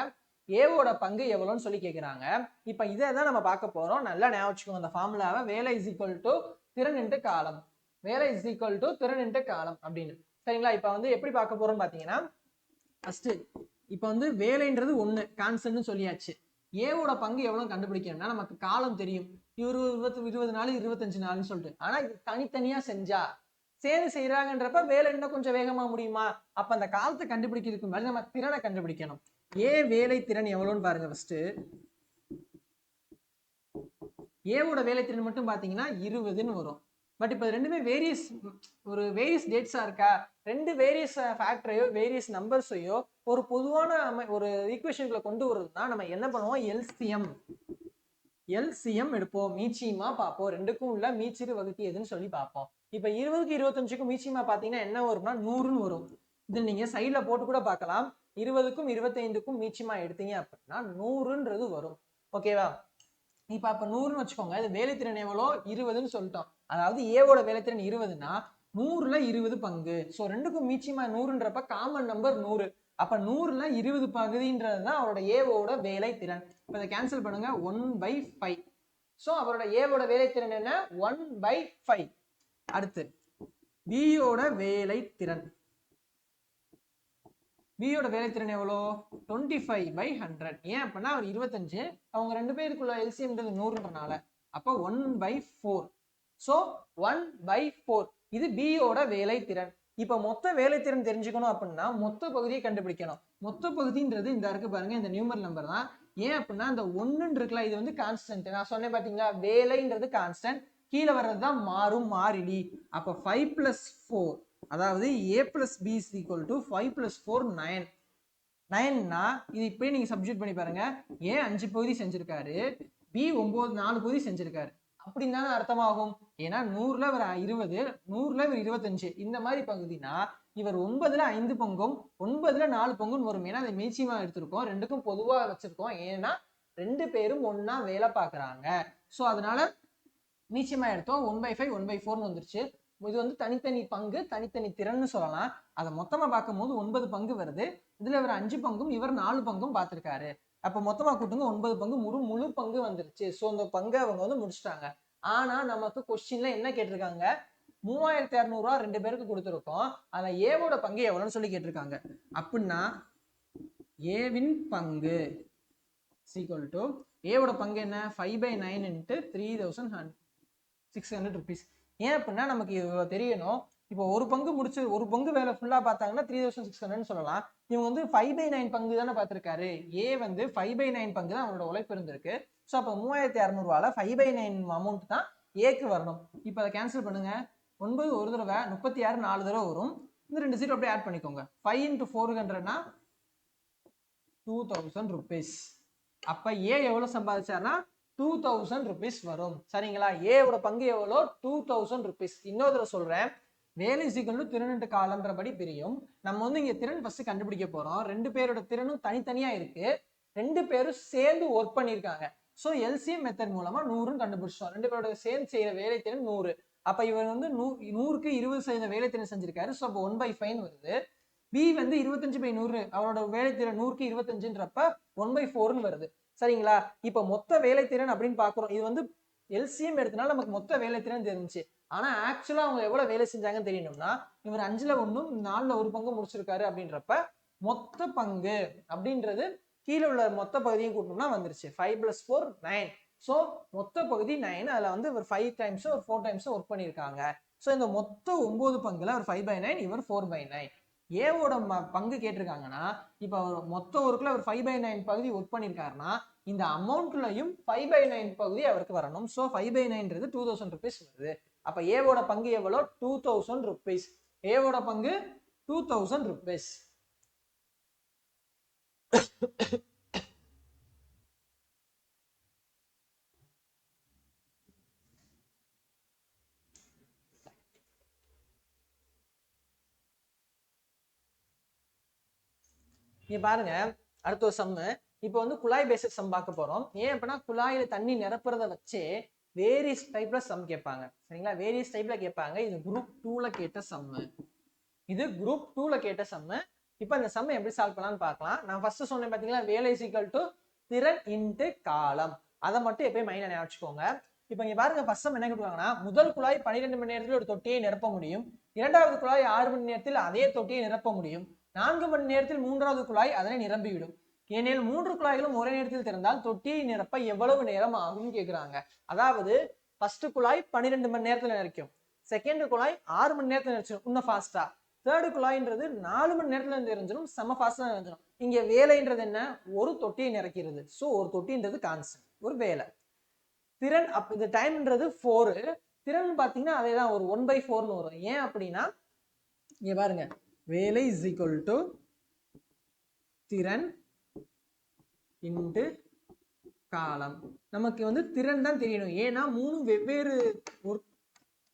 ஏவோட பங்கு எவ்வளவுன்னு சொல்லி கேக்குறாங்க. இப்ப இதை தான் நம்ம பார்க்க போறோம். நல்லா ஞாபகம் வச்சுக்கோங்க அந்த ஃபார்முலாவை. வேலை இஸ் ஈக்குவல் டு திறன் இன்டு காலம். வேலை இஸ் ஈக்குவல் டு திறன் இன்டு காலம் அப்படின்னு. சரிங்களா? இப்ப வந்து எப்படி பார்க்க போறோம்னு பாத்தீங்கன்னா ஃபர்ஸ்ட் இப்ப வந்து வேலைன்றது ஒண்ணு கான்ஸ்டன்ட்னு சொல்லியாச்சு. ஏவோட பங்கு எவ்வளவு கண்டுபிடிக்கணும்னா நமக்கு காலம் தெரியும். 20 நாள் 25 நாள்னு சொல்லிட்டு. ஆனா இது தனித்தனியா செஞ்சா சேர்ந்து செய்யறாங்கன்றப்ப வேலை இன்னும் கொஞ்சம் வேகமா முடியுமா? அப்ப அந்த காலத்தை கண்டுபிடிக்கிறதுக்கு முன்னாடி நம்ம திறனை கண்டுபிடிக்கணும். ஏ வேலை திறன் எவ்வளவுன்னு பாருங்க. ஃபர்ஸ்ட் ஏவோட வேலை திறன் மட்டும் பாத்தீங்கன்னா 20ன்னு வரும். பட் இப்போ ரெண்டுமே வேரியஸ் டேட்ஸா இருக்கா, ரெண்டு வேரியஸ் ஃபேக்டரையோ வேரியஸ் நம்பர்ஸையோ ஒரு பொதுவான ஒரு ஈக்குவேஷனுக்குள்ள கொண்டு வரதுன்னா நம்ம என்ன பண்ணுவோம், எல்சிஎம் எடுப்போம், மீச்சியமா பார்ப்போம், ரெண்டுக்கும் உள்ள மீச்சிறு வகுத்தி எதுன்னு சொல்லி பார்ப்போம். இப்ப 20க்கு 25க்கும் மீச்சியமா பாத்தீங்கன்னா என்ன வரும்னா 100ன்னு வரும். இது நீங்க சைட்ல போட்டு கூட பார்க்கலாம். 20க்கும் 25க்கும் மீச்சியமா எடுத்தீங்க அப்படின்னா 100ன்றது வரும். ஓகேவா? இப்ப அப்ப 100ன்னு வச்சுக்கோங்க. இது வேலைத்திறன் எவ்வளோ 20ன்னு சொல்லிட்டோம். அதாவது ஏவோட வேலைத்திறன் 20னா 100ல 20 பங்கு. ஸோ ரெண்டுக்கும் மீச்சியமா 100ன்றப்ப காமன் நம்பர் 100. அப்ப 100ல 20 பகுதின்றது தான் அவரோட ஏவோட வேலைத்திறன். இப்ப இதை கேன்சல் பண்ணுங்க, 1/5. ஸோ அவரோட ஏவோட வேலைத்திறன் என்ன, 1/5. அடுத்து பியோட வேலைத்திறன், பியோட வேலைத்திறன் எவ்வளோ, 25/100. ஏன் அப்படின்னா அவர் 25, அவங்க ரெண்டு பேருக்குள்ள எல்சிஎம்ன்றது 100ன்றனால அப்ப 1/4. ஸோ 1/4 இது பியோட வேலைத்திறன். இப்ப மொத்த வேலைத்திறன் தெரிஞ்சுக்கணும் அப்படின்னா மொத்த பகுதியை கண்டுபிடிக்கணும். மொத்த பகுதின்றது இந்த இருக்கு பாருங்க, இந்த நியூமர் நம்பர் தான். ஏன் அப்படின்னா இந்த 1 இருக்குல்ல, இது வந்து கான்ஸ்டன்ட். நான் சொன்னேன் பாத்தீங்களா, வேலைன்றது கான்ஸ்டன்ட், கீழே வர்றதுதான் மாறும் மாறிலி. அப்ப 5 + 4, அதாவது a + b = 5 + 4 9. 9னா இது இப்படியே நீங்க சப்ஸ்டிட்யூட் பண்ணி பாருங்க. a 5 பகுதி செஞ்சிருக்காரு, b 4 பகுதி செஞ்சிருக்காரு. அப்படின்னு தானே அர்த்தமாகும். ஏன்னா 100ல இவர் 20, 100ல இவர் 25, இந்த மாதிரி பகுதினா இவர் 9ல 5 பங்கும் 9ல 4 பங்கும் வரும். ஏன்னா அதை மீச்சியமா எடுத்திருக்கோம், ரெண்டுக்கும் பொதுவா வச்சிருக்கோம். ஏன்னா ரெண்டு பேரும் ஒன்னா வேலை பார்க்கறாங்க. ஸோ அதனால மீச்சியமா எடுத்தோம். 1/5 1/4 வந்துருச்சு. இது வந்து தனித்தனி பங்கு, தனித்தனி திறன்னு சொல்லலாம். அதை மொத்தமா பார்க்கும்போது 9 பங்கு வருது. இதுல இவர் 5 பங்கும் இவர் 4 பங்கும் பார்த்திருக்காரு. அப்ப மொத்தமா கூட்டுங்க, 9 பங்கு முழு பங்கு வந்துருச்சு. ஸோ அந்த பங்கை அவங்க வந்து முடிச்சிட்டாங்க. ஆனா நமக்கு கொஸ்டின்ல என்ன கேட்டிருக்காங்க, 3600 ரூபா ரெண்டு பேருக்கு கொடுத்துருக்கோம், அதுல ஏவோட பங்கு எவ்வளவுன்னு சொல்லி கேட்டிருக்காங்க. அப்படின்னா ஏவின் பங்கு = ஏவோட பங்கு என்ன, 5/9 × 3600 rupees. ஏன் அப்படின்னா நமக்கு இவ்வளவு தெரியணும். இப்போ ஒரு பங்கு முடிச்சு ஒரு பங்கு வேலை ஃபுல்லா பார்த்தாங்கன்னா 3600 சொல்லலாம். இவங்க வந்து 5/9 பங்கு தானே பார்த்திருக்காரு. ஏ வந்து 5/9 பங்கு தான் அவனோட உழைப்பு இருந்திருக்கு. ஸோ அப்போ 3600 ரூபால 5/9 அமௌண்ட் தான் ஏக்கு வரணும். இப்போ அதை கேன்சல் பண்ணுங்க. 9 ஒரு தடவை, 36 4 தடவை வரும். இந்த 2 0 அப்படியே ஆட் பண்ணிக்கோங்க. 5 × 400னா 2000 rupees. அப்ப ஏ எவ்வளவு சம்பாதிச்சார்னா 2000 rupees வரும். சரிங்களா? ஏவோட பங்கு எவ்வளோ, 2000 rupees. இன்னொரு தடவை சொல்றேன், வேலை = திறன் காலம்ன்றபடி பிரியும். நம்ம வந்து இங்க திறன் ஃபர்ஸ்ட் கண்டுபிடிக்க போறோம். ரெண்டு பேரோட திறனும் தனித்தனியா இருக்கு, ரெண்டு பேரும் சேர்ந்து ஒர்க் பண்ணிருக்காங்க. ஸோ எல்சிஎம் மெத்தட் மூலமா 100ன்னு கண்டுபிடிச்சோம். ரெண்டு பேரோட சேர்ந்து செய்யற வேலை திறன் 100. அப்ப இவர் வந்து 100க்கு 20% வேலை திறன் செஞ்சிருக்காரு. ஸோ அப்போ 1/5 வருது. பி வந்து 25/100, அவரோட வேலைத்திறன் 100க்கு 25ன்றப்ப 1/4ன்னு வருது. சரிங்களா? இப்ப மொத்த வேலைத்திறன் அப்படின்னு பாக்குறோம். இது வந்து எல்சிஎம் எடுத்தனால நமக்கு மொத்த வேலைத்திறன் தெரிஞ்சு. ஆனா ஆக்சுவலா அவங்க எவ்வளவு வேலை செஞ்சாங்கன்னு தெரியணும்னா, இவர் 5ல 1 4ல 1 பங்கு முடிச்சிருக்காரு அப்படின்றப்ப மொத்த பங்கு அப்படின்றது கீழே உள்ள மொத்த பகுதியும் கூட்டணும்னா வந்துருச்சு. 5 + 4 9. ஸோ மொத்த பகுதி 9. அதுல வந்து இவர் 5 டைம்ஸ் ஒரு 4 டைம்ஸ் ஒர்க் பண்ணியிருக்காங்க. ஸோ இந்த மொத்த 9 பங்குல அவர் 5/9, இவர் 4/9. ஏவோட பங்கு கேட்டிருக்காங்கன்னா, இப்ப மொத்த ஒர்க்ல அவர் 5/9 பகுதி ஒர்க் பண்ணிருக்காருன்னா இந்த அமௌண்ட்லயும் 5/9 பகுதி அவருக்கு வரணும். ஸோ 5/9ன்றது 2000 rupees வருது. அப்ப ஏவோட பங்கு எவ்வளோ, 2000 rupees. ஏவோட பங்கு 2000 rupees. இங்க பாருங்க, அடுத்த ஒரு சம்மு. இப்போ வந்து குழாய் பேசிக் சம் பார்க்க போறோம். ஏன் அப்படின்னா குழாயில தண்ணி நிரப்புறத வச்சே வேரியஸ் டைப்ல சம் கேட்பாங்க. சரிங்களா? வேரியஸ் டைப்ல கேட்பாங்க. இது குரூப் 2ல கேட்ட சம்மு. இது குரூப் 2ல கேட்ட சம்மு. இப்போ இந்த சம் எப்படி சால்வ் பண்ணலாம்னு பார்க்கலாம். நான் ஃபர்ஸ்ட் சொன்னேன் பாத்தீங்களா, வேலை = திறன் × காலம். அதை மட்டும் எப்பயும் மைண்ட்ல ஞாபகம் வச்சுக்கோங்க. இப்போ இங்க பாருங்க, ஃபர்ஸ்ட் சம் என்ன கேட்குறாங்கன்னா, முதல் குழாய் 12 மணி நேரத்தில் ஒரு தொட்டியை நிரப்ப முடியும். இரண்டாவது குழாய் 6 மணி நேரத்தில் அதே தொட்டியை நிரப்ப முடியும். 4 மணி நேரத்தில் மூன்றாவது குழாய் அதனை நிரம்பிவிடும். ஏனெனில் 3 குழாய்களும் ஒரே நேரத்தில் திறந்தால் தொட்டியை நிரப்ப எவ்வளவு நேரம் ஆகும் கேட்குறாங்க. அதாவது ஃபர்ஸ்ட் குழாய் 12 மணி நேரத்தில் நிறைக்கும், செகண்ட் குழாய் 6 மணி நேரத்தில் நிறைச்சிடும் இன்னும் ஃபாஸ்டா, தேர்டு குழாய்ன்றது 4 மணி நேரத்துல நிறைஞ்சிடும், செம ஃபாஸ்டா நிறைஞ்சிடும். இங்க வேலைன்றது என்ன, ஒரு தொட்டியை நிறைக்கிறது. ஸோ ஒரு தொட்டின்றது கான்ஸ்டன்ட், ஒரு வேலை. திறன் இந்த டைம்ன்றது 4, திறன் பார்த்தீங்கன்னா அதே தான் ஒரு 1/4ன்னு வரும். ஏன் அப்படின்னா இங்க பாருங்க, வேலை இஸ் ஈக்குவல் டு திறன் இன்டு காலம். நமக்கு வந்து திறன் தான் தெரியணும். ஏன்னா 3 வெவ்வேறு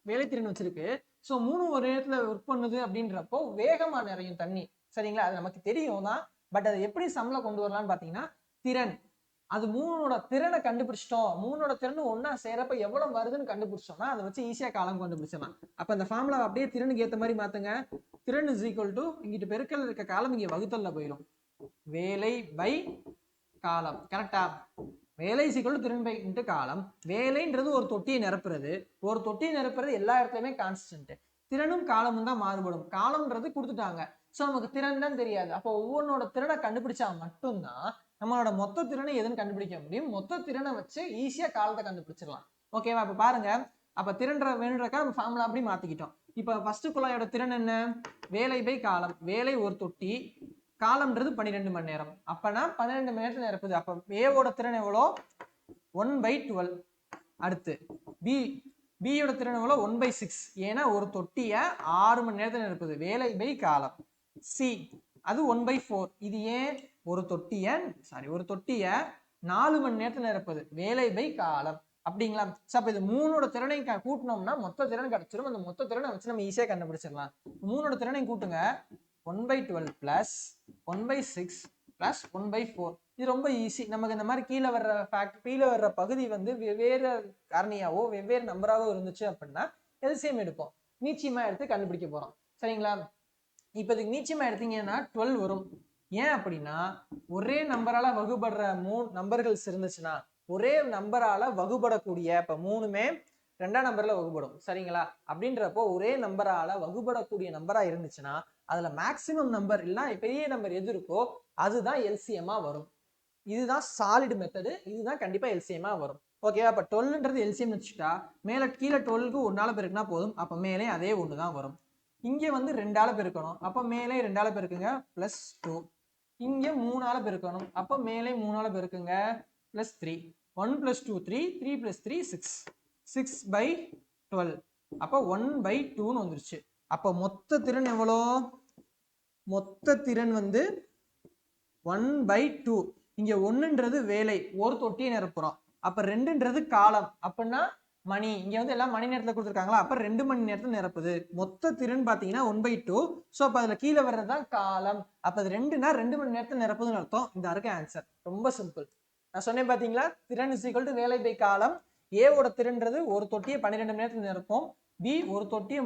வேலை திறன் வச்சிருக்கு. ஸோ 3 ஒரு இடத்துல ஒர்க் பண்ணுது அப்படின்றப்போ வேகமா நிறையும் தண்ணி. சரிங்களா? அது நமக்கு தெரியும் தான். பட் அதை எப்படி சம்ல கொண்டு வரலாம்னு பார்த்தீங்கன்னா திறன், அது 3ஓட திறனை கண்டுபிடிச்சிட்டோம். 3ஓட திறன் ஒன்னா சேரப்ப எவ்வளவு வருதுன்னு கண்டுபிடிச்சோம்னா அதை வச்சு ஈஸியா காலம் கண்டுபிடிச்சிடலாம். அப்ப அந்த ஃபார்முலா அப்படியே திறனுக்கு ஏற்ற மாதிரி மாத்துங்க. திறன் இஸ் ஈக்குவல் டு இங்கிட்டு பெருக்கல் இருக்க காலம் இங்க வகுத்தல்ல போயிடும். வேலை பை காலம். கரெக்டா? வேலை சிக்கல் திறன் பை இன்ட்டு காலம். வேலைன்றது ஒரு தொட்டியை நிரப்புறது. ஒரு தொட்டியை நிரப்புறது எல்லா இடத்துலயுமே கான்ஸ்டன்ட். திறனும் காலமும் தான் மாறுபடும். காலம்ன்றது கொடுத்துட்டாங்க. ஸோ நமக்கு திறன் தான் தெரியாது. அப்போ ஒவ்வொன்னோட திறனை கண்டுபிடிச்சா மட்டும்தான் நம்மளோட மொத்த திறனை எதுன்னு கண்டுபிடிக்க முடியும். மொத்த திறனை வச்சு ஈஸியா காலத்தை கண்டுபிடிச்சிடலாம். ஓகேவா? இப்ப பாருங்க, அப்ப திறன்ற வேணுன்றக்கா நம்ம ஃபார்முலா அப்படி மாத்திக்கிட்டோம். இப்ப ஃபர்ஸ்ட் குழாயோட திறன் என்ன? வேலை பை காலம். வேலை ஒரு தொட்டி, காலம்ன்றது 12 மணி நேரம். அப்பனா 12 மணி நேரத்துல நிரப்புது. அப்ப ஏவோட திறன் எவ்வளோ? 1/12. அடுத்து பியோட திறன் எவ்வளோ? 1/6. ஏன்னா ஒரு தொட்டிய 6 மணி நேரத்துல நிரப்புது. வேலை பை காலம். சி அது 1/4. இது ஏன்? ஒரு தொட்டிய 4 மணி நேரத்துல நிரப்புது. வேலை பை காலம். அப்படிங்களா? அப்ப இது 3ஓட திறனை கூட்டினோம்னா மொத்த திறன் கிடைச்சிடும். அந்த மொத்த திறனை வச்சு நம்ம ஈஸியா கண்டுபிடிச்சிடலாம். 3ஓட திறனை கூட்டுங்க. 1/12 plus 1/6 plus 1/4. இது ரொம்ப ஈஸி. நமக்கு இந்த மாதிரி கீழே வர்ற பகுதி வந்து வெவ்வேறு காரணியாவோ வெவ்வேறு நம்பராவோ இருந்துச்சு அப்படின்னா எல்சிஎம் எடுப்போம். மீச்சியமா எடுத்து கண்டுபிடிக்க போறோம். சரிங்களா? இப்ப இதுக்கு மீச்சியமா எடுத்தீங்கன்னா 12 வரும். ஏன் அப்படின்னா ஒரே நம்பரால வகுபடுற 3 நம்பர்கள் இருந்துச்சுன்னா ஒரே நம்பரால வகுபடக்கூடிய, இப்ப 3மே 2ஆம் நம்பர்ல வகுபடும். சரிங்களா? அப்படின்றப்போ ஒரே நம்பரால வகுபடக்கூடிய நம்பரா இருந்துச்சுன்னா அதுல மேக்சிமம் நம்பர் இல்ல பெரிய நம்பர் எது இருக்கோ அதுதான் எல்சிஎம்மா வரும். இதுதான் சாலிட் மெத்தடு. இதுதான் கண்டிப்பா எல்சிஎம்மா வரும். ஓகேவா? அப்ப 12ன்றது எல்சிஎம் வச்சுட்டா மேல கீழே 12க்கு 1ஆல பெருக்கினா போதும். அப்ப மேலே அதே 1 தான் வரும். இங்க வந்து 2ஆல பெருக்கணும். அப்ப மேலே 2ஆல பெருக்குங்க +2. இங்க 3ஆல பெருக்கணும். அப்ப மேலே 3ஆல பெருக்குங்க +3. 1 + 2 3, 3 + 3 6. 6/12. அப்ப 1/2ன்னு வந்துருச்சு. அப்ப மொத்த திறன் எவ்வளோ? மொத்த திறன் வந்து 1/2. இங்க 1ன்றது வேலை, ஒரு தொட்டியை நிரப்புறோம். அப்ப 2ன்றது காலம், அப்படின்னா மணி. இங்க வந்து எல்லாம் மணி நேரத்துல கொடுத்துருக்காங்களா? அப்ப 2 மணி நேரத்துல நிரப்புது. மொத்த திறன் பாத்தீங்கன்னா 1/2. ஸோ அப்ப அதுல கீழே வர்றதுதான் காலம். அப்ப அது 2னா 2 மணி நேரத்துல நிரப்புதுன்னு அர்த்தம். இந்த இருக்க ஆன்சர் ரொம்ப சிம்பிள். நான் சொன்னேன் பாத்தீங்களா? திறன் இஸ் ஈக்குவல் டு வேலை பை காலம். ஏவோட திறன்றது ஒரு தொட்டியை 12 மணி நேரத்துல நிரப்போம். பி ஒரு தொட்டியை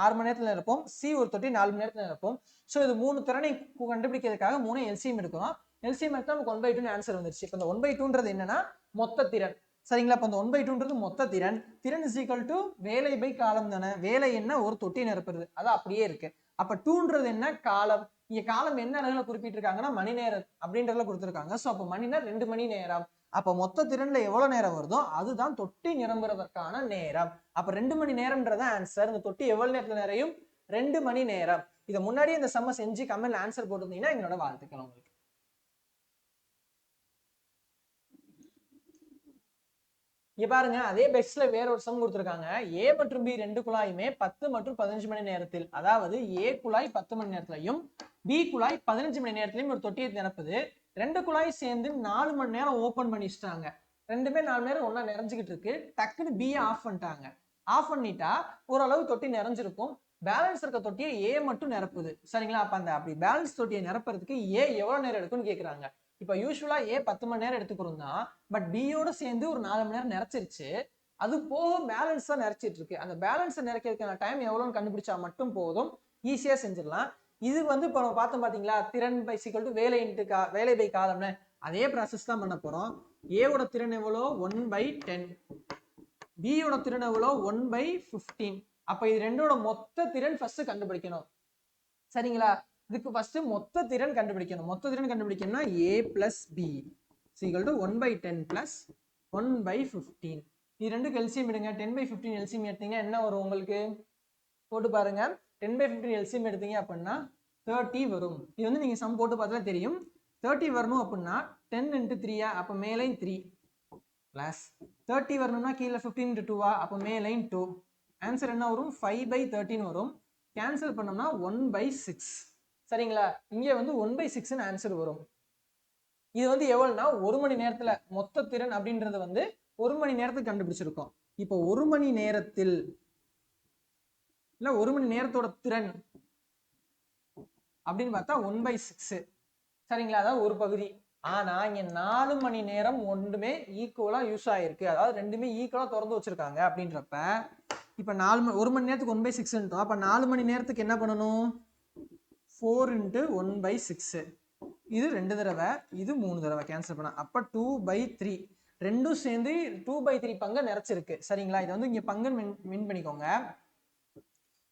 6 மணி நேரத்துல நிரப்போம். சி ஒரு தொட்டி 4 மணி நேரத்துல நிரப்போம். ஸோ இது 3 திறனை கண்டுபிடிக்கிறதுக்காக 3 எல்சிஎம் எடுக்கிறோம். எல்சிஎம் எடுத்தா நமக்கு 1/2 ஆன்சர் வந்துருச்சு. இப்போ இந்த 1/2ன்றது என்னன்னா மொத்த திறன். சரிங்களா? இப்போ இந்த 1/2ன்றது மொத்த திறன். திறன் இஸ் ஈக்குவல் டு வேலை பை காலம் தானே. வேலை என்ன? ஒரு தொட்டி நிரப்புறது. அது அப்படியே இருக்கு. அப்ப 2ன்றது என்ன? காலம். இங்க காலம் என்ன அளவுல குறிப்பிட்டிருக்காங்கன்னா மணி நேரம் அப்படின்றதுல கொடுத்துருக்காங்க. ஸோ அப்போ மணினா 2 மணி நேரம். அப்ப மொத்த திறன்ல எவ்வளவு நேரம் வருதோ அதுதான் தொட்டி நிரம்புறதற்கான நேரம். அப்ப 2 மணி நேரம்ன்றத ஆன்சர். இந்த தொட்டி எவ்வளவு நேரத்துல நிறையும்? 2 மணி நேரம். இதை முன்னாடியே இந்த சம்ம செஞ்சு கமெண்ட்ல ஆன்சர் போட்டிருந்தீங்கன்னா எங்களோட வாழ்த்துக்கள் உங்களுக்கு. இங்க பாருங்க, அதே பெஸ்ட்ல வேற ஒரு சம் கொடுத்துருக்காங்க. ஏ மற்றும் பி 2 குழாயுமே 10 மற்றும் 15 மணி நேரத்தில், அதாவது ஏ குழாய் 10 மணி நேரத்திலையும் பி குழாய் 15 மணி நேரத்திலையும் ஒரு தொட்டியை நிரப்புது. 2 குழாய் சேர்ந்து 4 மணி நேரம் ஓபன் பண்ணிச்சிட்டாங்க. ரெண்டுமே 4 மணி நேரம் ஒன்னா நிறைஞ்சுக்கிட்டு இருக்கு. டக்குன்னு பி ஆஃப் பண்ணிட்டாங்க. ஆஃப் பண்ணிட்டா ஓரளவு தொட்டி நிறைஞ்சிருக்கும். பேலன்ஸ் இருக்க தொட்டியை ஏ மட்டும் நிரப்புது. சரிங்களா? அப்ப அந்த அப்படி பேலன்ஸ் தொட்டியை நிரப்புறதுக்கு ஏ எவ்வளவு நேரம் எடுக்கும்னு கேக்குறாங்க. இப்ப யூஸ்வலா ஏ 10 மணி நேரம் எடுத்துக்கிறோம் தான். பட் பியோட சேர்ந்து ஒரு 4 மணி நேரம் நிறைச்சிருச்சு. அது போக பேலன்ஸ் தான் நிறைச்சிட்டு இருக்கு. அந்த பேலன்ஸை நிறைக்கிறதுக்கான டைம் எவ்வளவுன்னு கண்டுபிடிச்சா மட்டும் போதும். ஈஸியா செஞ்சிடலாம். இது வந்து இப்போ நம்ம பார்த்தோம் பாத்தீங்களா? திறன் பை ஈக்குவல் டு வேலை பை காலம்னு அதே ப்ராசஸ் தான் பண்ண போறோம். ஏவோட திறன் எவ்வளோ? 1/10. பியோட திறன் எவ்வளோ? 1/15. அப்ப இது ரெண்டோட மொத்த திறன் ஃபர்ஸ்ட் கண்டுபிடிக்கணும். சரிங்களா? இதுக்கு ஃபர்ஸ்ட் மொத்த திறன் கண்டுபிடிக்கணும். மொத்த திறன் கண்டுபிடிக்கணும்னா a plus b = 1/10 plus 1/15. இது ரெண்டுக்கு எல்சிஎம் எடுங்க. 10/15 எல்சிஎம் எடுத்தீங்க என்ன வரும் உங்களுக்கு? போட்டு பாருங்க. 10/15 எல்சிஎம் எடுத்தீங்க அப்படின்னா 30 வரும். இது வந்து நீங்க சம் போட்டு பார்த்தா தெரியும். 30 வரணும் அப்படின்னா 10 × 3 அப்ப மேலையும் 3 பிளஸ் 30 வரணும்னா கீழே 15 × 2 அப்ப மேலையும் 2 ஆன்சர் என்ன வரும் 5/13 வரும். கேன்சல் பண்ணோம்னா 1/6. சரிங்களா, இங்கே வந்து 1/6 ஆன்சர் வரும். இது வந்து எவ்வளவுனா 1 மணி நேரத்துல மொத்த திறன் அப்படின்றது வந்து 1 மணி நேரத்துக்கு கண்டுபிடிச்சிருக்கோம். இப்போ 1 மணி நேரத்தில் இல்ல 1 மணி நேரத்தோட திறன் அப்படின்னு பார்த்தா 1/6. சரிங்களா, அதாவது ஒரு பகுதி. ஆனா இங்க 4 மணி நேரம் ஒன்றுமே ஈக்குவலா யூஸ் ஆயிருக்கு, அதாவது ரெண்டுமே ஈக்குவலா திறந்து வச்சிருக்காங்க. அப்படின்றப்ப இப்ப 1 மணி நேரத்துக்கு 1/6. அப்ப 4 மணி நேரத்துக்கு என்ன பண்ணணும்? 4 × 1/6. இது 2 தடவை, இது 3 தடவை. கேன்சல் பண்ண அப்ப 2/3. ரெண்டும் சேர்ந்து 2/3 பங்கு நிறைச்சிருக்கு. சரிங்களா, இதை வந்து இங்க பங்கு மீன் பண்ணிக்கோங்க.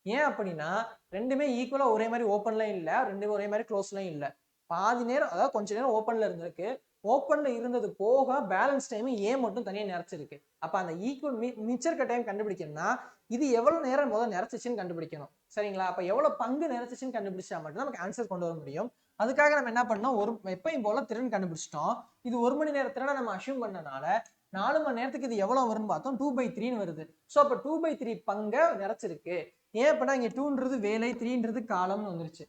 ஏன் அப்படின்னா ரெண்டுமே ஈக்குவலா ஒரே மாதிரி ஓப்பன்ல இல்ல, ரெண்டுமே ஒரே மாதிரி க்ளோஸ்லயும் இல்ல. பாதி நேரம், அதாவது கொஞ்ச நேரம் ஓப்பன்ல இருந்திருக்கு. ஓப்பன்ல இருந்தது போக பேலன்ஸ் டைம் ஏன் மட்டும் தனியா நிறைச்சிருக்கு. அப்ப அந்த ஈக்குவல் மிச்சம் இருக்க டைம் கண்டுபிடிக்கணும்னா இது எவ்வளவு நேரம் முதல்ல நிறைச்சிச்சுன்னு கண்டுபிடிக்கணும். சரிங்களா, அப்ப எவ்வளவு பங்கு நிறைச்சிச்சுன்னு கண்டுபிடிச்சா மட்டும் நமக்கு ஆன்சர் கொண்டு வர முடியும். அதுக்காக நம்ம என்ன பண்ணோம், எப்பயும் போல திறன் கண்டுபிடிச்சிட்டோம். இது 1 மணி நேரத்துல நம்ம அஷ்யூம் பண்ணனால 4 மணி நேரத்துக்கு இது எவ்வளவு வரும்னு பார்த்தோம், 2/3 வருது. ஸோ அப்ப 2/3 பங்கை நிறைச்சிருக்கு. ஏன் அப்படின்னா இங்க 2ன்றது வேலை, 3ன்றது காலம்னு வந்துருச்சு.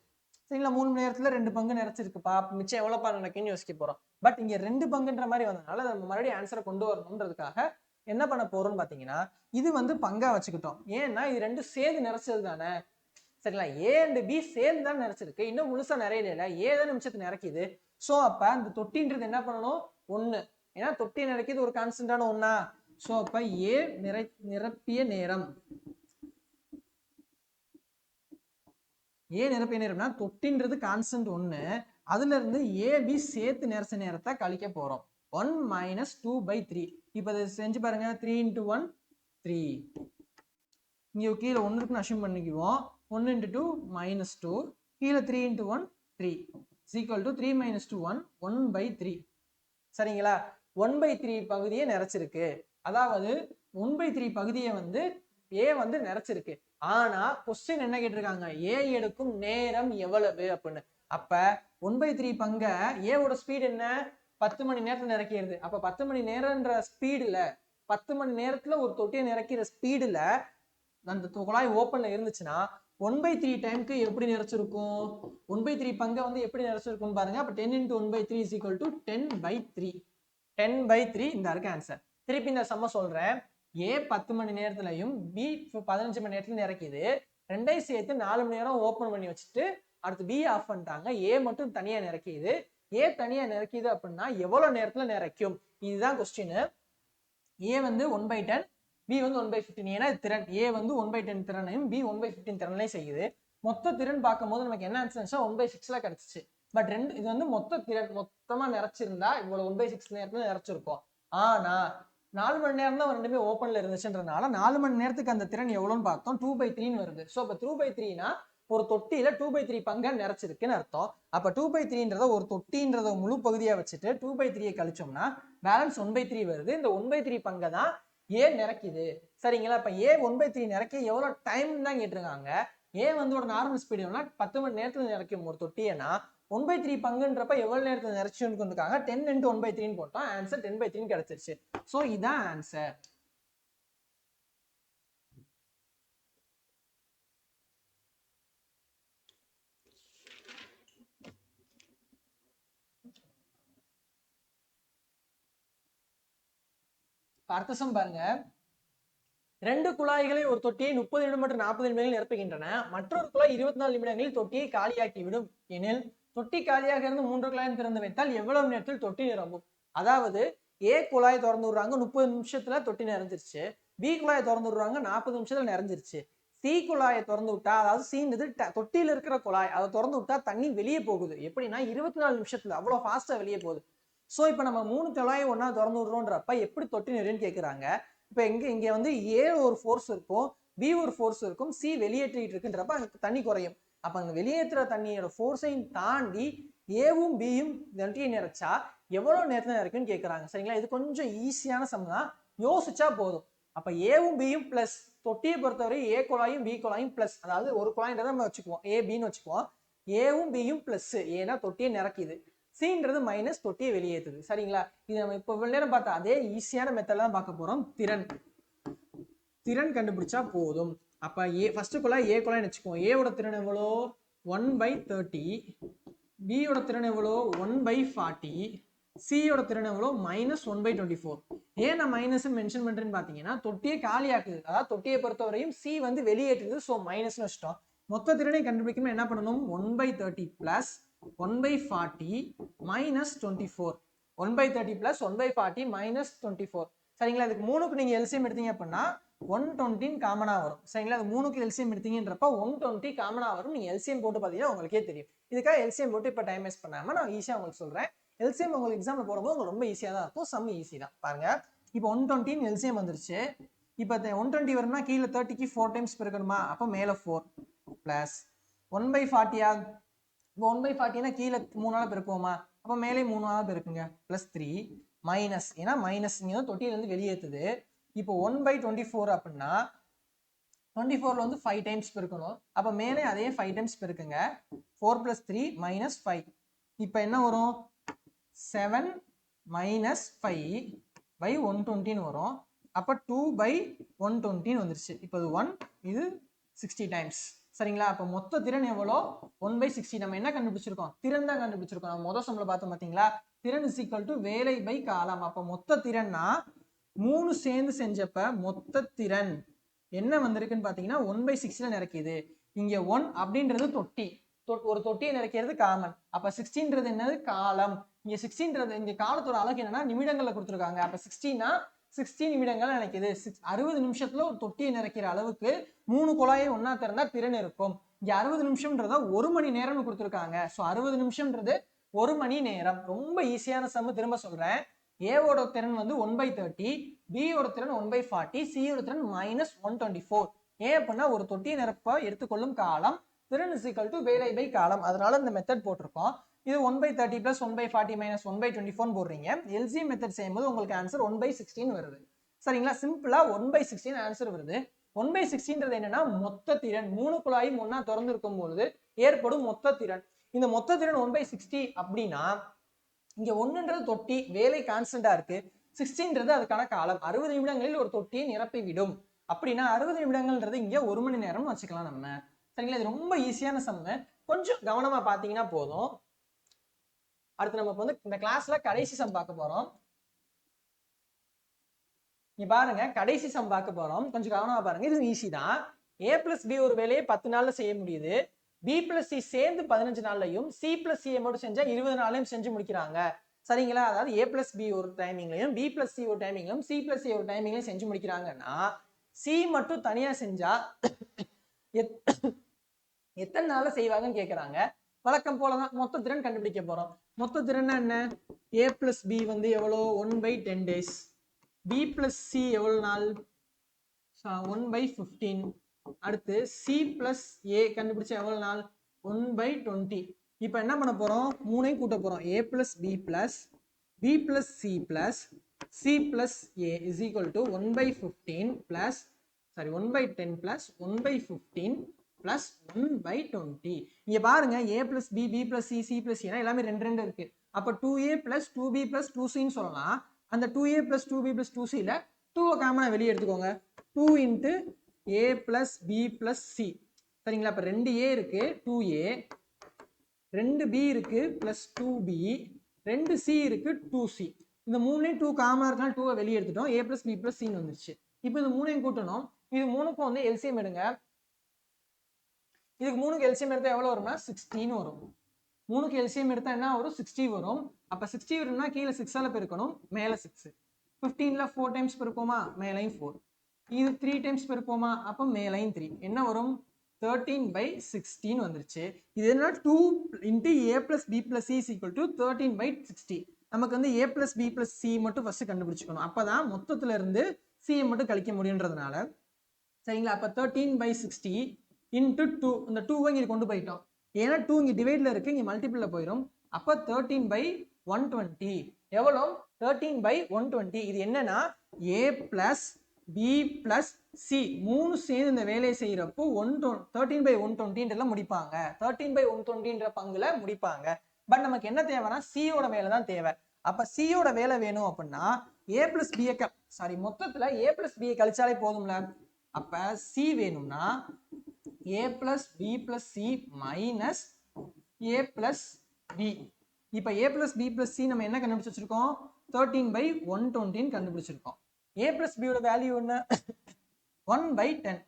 சரிங்களா, 3 மணி நேரத்துல 2 பங்கு நிறைச்சிருக்குப்பா, மிச்சம் எவ்வளவுப்பா நடக்குன்னு யோசிக்க போறோம். பட் இங்க 2 பங்குன்ற மாதிரி வந்ததுனால நம்ம மறுபடியும் ஆன்சரை கொண்டு வரணும்ன்றதுக்காக என்ன பண்ண போறோம்னு பாத்தீங்கன்னா இது வந்து பங்கா வச்சுக்கிட்டோம். ஏன்னா இது ரெண்டும் சேர்ந்து நிறைச்சது தானே. சரிங்களா, ஏ அண்ட் பி சேர்ந்து தான் நிறைச்சிருக்கு, இன்னும் முழுசா நிறைய இல்லை, ஏ தான் நிமிஷத்தை நிறைக்குது. ஸோ அப்ப அந்த தொட்டின்றது என்ன பண்ணணும், 1. ஏன்னா தொட்டி நிறைக்கிறது ஒரு கான்ஸ்டன்டான 1. ஸோ அப்ப ஏ நிரப்பிய நேரம், ஏன் நிரப்பிய நேரம்னா தொட்டின்றது கான்ஸ்டன்ட் 1, அதுல இருந்து ஏபி சேர்த்து நிறைச்ச நேரத்தை கழிக்க போறோம். 1 - 2/3. இப்ப இதை செஞ்சு பாருங்க. 3 × 1 3. இங்க கீழே 1 இருக்குன்னு அஷ்யூம் பண்ணிக்குவோம். 1 × 2 -2. கீழே 3 × 1 3 = 3 - 2 1 1/3. சரிங்களா, 1/3 பகுதியை நிறைச்சிருக்கு. அதாவது 1/3 பகுதியை வந்து ஏ வந்து நிறைச்சிருக்கு. ஆனா கொஸ்டின் என்ன கேட்டிருக்காங்க, ஏ எடுக்கும் நேரம் எவ்வளவு அப்படின்னு. அப்ப 1/3 பங்க ஏவோட ஸ்பீடு என்ன, 10 மணி நேரத்துல நிறைக்கிறது. அப்ப 10 மணி நேரம்ன்ற ஸ்பீடுல 10 மணி நேரத்துல ஒரு தொட்டியை நிறைக்கிற ஸ்பீடுல அந்த குழாய் ஓப்பன்ல இருந்துச்சுன்னா 1/3 டைமுக்கு எப்படி நிறைச்சிருக்கும், 1/3 பங்கை வந்து எப்படி நிறைச்சிருக்கும் பாருங்க. அப்ப 10 × 1/3 = 10/3. 10/3 இந்த இருக்கு ஆன்சர். திருப்பி இந்த சம்ம சொல்றேன். ஏ 10 மணி நேரத்துலையும் பி 15 மணி நேரத்துல நிறைக்குது. ரெண்டையும் சேர்த்து 4 மணி நேரம் ஓப்பன் பண்ணி வச்சுட்டு அடுத்து பி ஆஃப் பண்ணிட்டாங்க. ஏ மட்டும் தனியா நிறைக்குது. ஏ தனியா நிறைக்குது அப்படின்னா எவ்வளவு நேரத்துல நிறைக்கும், இதுதான் கொஸ்டின். ஏ வந்து 1/10, பி வந்து 1/15. ஏன்னா திறன் ஏ வந்து 1/10 திறனையும் பி 1/15 திறனையும் செய்யுது. மொத்த திறன் பார்க்கும் போது நமக்கு என்ன ஆன்சர் 1/6 கிடைச்சிச்சு. பட் இது வந்து மொத்த திறன் மொத்தமா நிறைச்சிருந்தா இவ்வளவு 1/6 நேரத்துல நிறைச்சிருக்கும். ஆனா 4 மணி நேரம் தான் ரெண்டுமே ஓப்பன்ல இருந்துச்சுன்றதுனால 4 மணி நேரத்துக்கு அந்த திறன் எவ்வளவுன்னு பார்த்தோம், 2/3 வருது. ஸோ அப்ப 2/3னா ஒரு தொட்டியில 2/3 பங்கா நிறைச்சிருக்குன்னு அர்த்தம். அப்ப 2/3ன்றத ஒரு தொட்டின்றத முழு பகுதியா வச்சுட்டு 2/3 கழிச்சோம்னா பேலன்ஸ் 1/3 வருது. இந்த 1/3 பங்கை தான் ஏ நிறைக்குது. சரிங்களா, இப்ப ஏ 1/3 நிறைக்க எவ்வளவு டைம் தான் கேட்டிருக்காங்க. ஏ வந்து ஒரு நார்மல் ஸ்பீடு 10 மணி நேரத்துல நிறைக்கும் ஒரு தொட்டியனா 1/3 பங்குன்றப்ப எவ்வளவு நேரத்துல நிறைச்சுன்னு கொண்டிருக்காங்க. 10 × 1/3 போட்டோம், ஆன்சர் 10/3 கிடைச்சிருச்சு. ஸோ இதான் ஆன்சர். அர்த்தம் பாருங்க. 2 குழாய்களை ஒரு தொட்டியை 30 நிமிடம் மற்றும் 40 நிமிடங்களில் நிரப்புகின்றன. மற்றொரு குழாய் 24 நிமிடங்களில் தொட்டியை காலியாக்கிவிடும் எனில் தொட்டி காலியாக இருந்து 3 குழாயும் திறந்து வைத்தால் எவ்வளவு நேரத்தில் தொட்டி நிரம்பும். அதாவது ஏ குழாயை திறந்து விடுறாங்க, 30 நிமிஷத்துல தொட்டி நிறைஞ்சிருச்சு. பி குழாயை திறந்து விடுறாங்க, 40 நிமிஷத்துல நிறைஞ்சிருச்சு. சி குழாயை திறந்து விட்டா, அதாவது சீன்றது தொட்டியில இருக்கிற குழாய், அதை திறந்து விட்டா தண்ணி வெளியே போகுது. எப்படின்னா 24 நிமிஷத்துல அவ்வளவு ஃபாஸ்டா வெளியே போகுது. சோ இப்ப நம்ம 3 குழாயை ஒன்னா திறந்து விடுறோன்றப்ப எப்படி தொட்டி நிறைன்னு கேட்கிறாங்க. இப்ப இங்க வந்து ஏ ஒரு ஃபோர்ஸ் இருக்கும், பி ஒரு ஃபோர்ஸ் இருக்கும், சி வெளியேற்றிட்டு இருக்குன்றப்ப அங்க தண்ணி குறையும். அப்ப அந்த வெளியேற்றுற தண்ணியோட ஃபோர்ஸையும் தாண்டி ஏவும் பியும் தொட்டியை நிறைச்சா எவ்வளவு நேரத்துல இருக்குன்னு கேட்கறாங்க. சரிங்களா, இது கொஞ்சம் ஈஸியான சம் தான், யோசிச்சா போதும். அப்ப ஏவும் பியும் பிளஸ் தொட்டியை பொறுத்தவரை ஏ குழாயும் பி குழாயும் பிளஸ், அதாவது ஒரு குழாய்ன்றதை நம்ம வச்சுக்குவோம், ஏ பின்னு வச்சுக்குவோம். ஏவும் பியும் பிளஸ், ஏன்னா தொட்டியை நிறக்குது. சீன்றது மைனஸ், தொட்டியை வெளியேற்றுது. சரிங்களா, இது நம்ம இப்போ இவ்வளவு நேரம் பார்த்தா அதே ஈஸியான மெத்தட் தான் பார்க்க போறோம். திறன் திறன் கண்டுபிடிச்சா போதும். அப்ப ஏ ஃபர்ஸ்ட்டுக்குள்ள ஏ குழாய்னு வச்சுக்குவோம். ஏவோட திறன் எவ்வளோ 1/30, பியோட திறன் எவ்வளோ 1/40, சியோட திறன் எவ்வளோ -1/24. ஏன் நான் மைனஸ் மென்ஷன் பண்றேன்னு பாத்தீங்கன்னா தொட்டியை காலியாக்குது, அதாவது தொட்டியை பொறுத்தவரையும் சி வந்து வெளியேற்றுது, ஸோ மைனஸ்னு வச்சிட்டோம். மொத்த திறனை கண்டுபிடிக்கணும் என்ன பண்ணணும் 1/30 பிளஸ் 1/40 -24. 1/30 பிளஸ் 1/40 -24. சரிங்களா? இதுக்கு மூணுக்கு நீங்க எல்சிஎம் எடுத்தீங்க அப்படின்னா 120 காமனா வரும். சரிங்களா? அது மூணுக்கு எல்சிஎம் எடுத்தீங்கன்றப்ப 120 காமனா வரும். நீங்க எல்சிஎம் போட்டு பாத்தீங்கன்னா உங்களுக்கே தெரியும். இதுக்காக எல்சிஎம் போட்டு இப்ப டைம் வேஸ்ட் பண்ணாம நான் ஈஸியா உங்களுக்கு சொல்றேன். எல்சிஎம் உங்களுக்கு எக்ஸாம்ல போடும்போது உங்களுக்கு ரொம்ப ஈஸியா தான் இருக்கும். சம் ஈஸி தான். பாருங்க, இப்போ 120 எல்சிஎம் வந்துருச்சு. இப்போ 120 வரும்னா கீழே 30க்கு 4 டைம்ஸ் பெருக்கணுமா, அப்போ மேல 4 பிளஸ் 1/40. இப்போ 1/40னா கீழே 3ஆல பெருக்குவோமா, அப்போ மேலே 3ஆல பெருக்குங்க பிளஸ் 3 மைனஸ், ஏன்னா மைனஸ் இங்க தொட்டியில இருந்து வெளியேற்றுது. இப்போ 1/24 அப்படின்னா 24ல வந்து 5 டைம்ஸ் பெருக்கணும். அப்போ மேலே அதே 5 டைம்ஸ் பெருக்குங்க. 4 + 3 -5. இப்போ என்ன வரும் 7 - 5/120 வரும். அப்போ 2/120 வந்துருச்சு. இப்போ இது 1, இது 60 டைம்ஸ். சரிங்களா? அப்போ மொத்த திறன் எவ்வளோ 1/60. நம்ம என்ன கண்டுபிடிச்சிருக்கோம், திறன் தான் கண்டுபிடிச்சிருக்கோம். நம்ம முதல் சம்ல பார்த்தோம் பார்த்தீங்களா, திறன் = வேலை பை காலம். அப்போ மொத்த திறன்னா 3 சேர்ந்து செஞ்சப்ப மொத்த திறன் என்ன வந்திருக்குன்னு பாத்தீங்கன்னா 1/60ல நிறைக்குது. இங்க 1 அப்படின்றது தொட்டி, ஒரு தொட்டியை நிறைக்கிறது காமன். அப்ப 60ன்றது என்னது காலம். இங்க 60ன்றது இங்க காலத்தோட அழகு என்னன்னா நிமிடங்கள்ல கொடுத்துருக்காங்க. அப்ப 60னா 60 நிமிடங்கள் நினைக்குது. 60 நிமிஷத்துல ஒரு தொட்டியை நிறைக்கிற அளவுக்கு 3 குழாயை ஒன்னா திறந்தா திறன் இருக்கும். இங்க 60 நிமிஷம்ன்றத 1 மணி நேரம்னு கொடுத்துருக்காங்க. ஸோ 60 நிமிஷம்ன்றது 1 மணி நேரம். ரொம்ப ஈஸியான சம். திரும்ப சொல்றேன், ஏவோட திறன் வந்து 1/30, பியோட திறன் 1/40, சியோட திறன் -124. ஏன் அப்படின்னா ஒரு தொட்டியை நிரப்ப எடுத்துக்கொள்ளும் காலம் திறன் = வேலை பை காலம். அதனால இந்த மெத்தட் போட்டிருக்கோம். இது 1/30 + 1/40 - 1/24 போடுறீங்க. எல்சிஎம் மெத்தட் செய்யும்போது உங்களுக்கு ஆன்சர் 1/16 வருது. சரிங்களா? சிம்பிளா 1/16 ஆன்சர் வருது. 1/16ன்றது என்னன்னா மொத்த திறன். 3 குழாயும் ஒன்னா திறந்து இருக்கும் பொழுது ஏற்படும் மொத்த திறன். இந்த மொத்த திறன் 1/60 அப்படின்னா இங்க 1ன்றது தொட்டி, வேலை கான்ஸ்டன்டா இருக்கு. 60ன்றது அதுக்கான காலம். 60 நிமிடங்களில் ஒரு தொட்டியை நிரப்பி விடும். அப்படின்னா 60 நிமிடங்கள்ன்றது இங்க 1 மணி நேரம் வச்சுக்கலாம் நம்ம. சரிங்களா? இது ரொம்ப ஈஸியான சம். கொஞ்சம் கவனமா பாத்தீங்கன்னா போதும். அடுத்து நம்ம வந்து இந்த கிளாஸ்ல கடைசி சம் பார்க்க போறோம். இங்க பாருங்க, கடைசி சம் பார்க்க போறோம். கொஞ்சம் கவனமா பாருங்க. இது ஈஸி தான். a + b ஒரு வேலையை 10 நாள்ல செய்ய முடியுது. b + c சேர்ந்து 15 நாள்லயும் c + c மட்டும் செஞ்சா 20 நாள்லயும் செஞ்சு முடிக்கிறாங்க. சரிங்களா? அதாவது a + b ஒரு டைமிங்லயும் b + c ஒரு டைமிங்லயும் c + c ஒரு டைமிங்லயும் செஞ்சு முடிக்கிறாங்கன்னா c மட்டும் தனியா செஞ்சா எத்தனை நாள்ல செய்வாங்கன்னு கேக்குறாங்க. வழக்கம் போலதான் மொத்த திறன் கண்டுபிடிக்க போறோம். மொத்த திறன் என்ன, a + b வந்து எவ்வளோ 1/10 days, b + c எவ்வளவு நாள் 1/15. அடுத்து c + a கண்டுபிடிச்ச எவ்வளவு நாள் 1/20. இப்போ என்ன பண்ண போறோம், மூணையும் கூட்ட போறோம். a + b + b + c + c + a = 1/15 plus 1/10 plus 1/15 plus 1/20. இங்க பாருங்க, a + b, b + c, c + a எல்லாமே 2 2 இருக்கு. அப்ப 2a + 2b + 2c ன்னு சொல்லலாம். அந்த 2a + 2b + 2c ல 2 காமனா வெளியே எடுத்துக்கோங்க. 2 × a + b + c. சரிங்களா? அப்ப 2a இருக்கு 2a, 2b இருக்கு plus 2b, 2c இருக்கு 2c. இந்த மூணையும் 2 காமனா இருக்கனால 2 வெளியே எடுத்துட்டோம். a + b + c ன்னு வந்துருச்சு. இப்போ இது மூணையும் கூட்டணும். இது மூணுக்கும் வந்து எல்சிஎம் எடுங்க. இதுக்கு மூணுக்கு எல்சிஎம் எடுத்தா எவ்வளவு வரும்னா 16 வரும். மூணுக்கு எல்சிஎம் எடுத்தா என்ன வரும் 60 வரும். அப்ப 60 வரும்னா கீழே 6ஆல பெருக்கணும், மேல 6. 15ல 4 டைம்ஸ் பெருப்போமா, மேலையும் 4. இது 3 டைம்ஸ் பெருப்போமா, அப்ப மேலையும் 3. என்ன வரும் 13/16 வந்துருச்சு. இது என்ன 2 × a + b + c = 13/60. நமக்கு வந்து a + b + c மட்டும் ஃபர்ஸ்ட் கண்டுபிடிச்சுக்கணும். அப்பதான் மொத்தத்துல இருந்து c மட்டும் கழிக்க முடியுன்றதுனால. சரிங்களா? அப்ப 13/60 × 2. இந்த 2 இங்க கொண்டு போயிட்டோம். ஏன்னா 2 இங்க டிவைட்ல இருக்கு, இங்க மல்டிபிள்ல போயிடும். அப்ப 13/120 எவ்வளோ 13/120. இது என்னன்னா a + b + c மூணு சேர்ந்து இந்த வேலையை செய்யறப்போ 13/120 முடிப்பாங்க. 13/120 பங்குல முடிப்பாங்க. பட் நமக்கு என்ன தேவைன்னா c யோட வேலை தான் தேவை. அப்ப c யோட வேலை வேணும் அப்படின்னா a + b மொத்தத்துல a + b கழிச்சாலே போதும்ல. அப்ப சி வேணும்னா a plus b plus c minus a plus b. இப்போ a plus b plus c நம்ம என்ன கண்டுபிடிச்சு வச்சிருக்கோம் 13/120 கண்டுபிடிச்சிருக்கோம். a plus b ஓட வேல்யூ என்ன 1/10.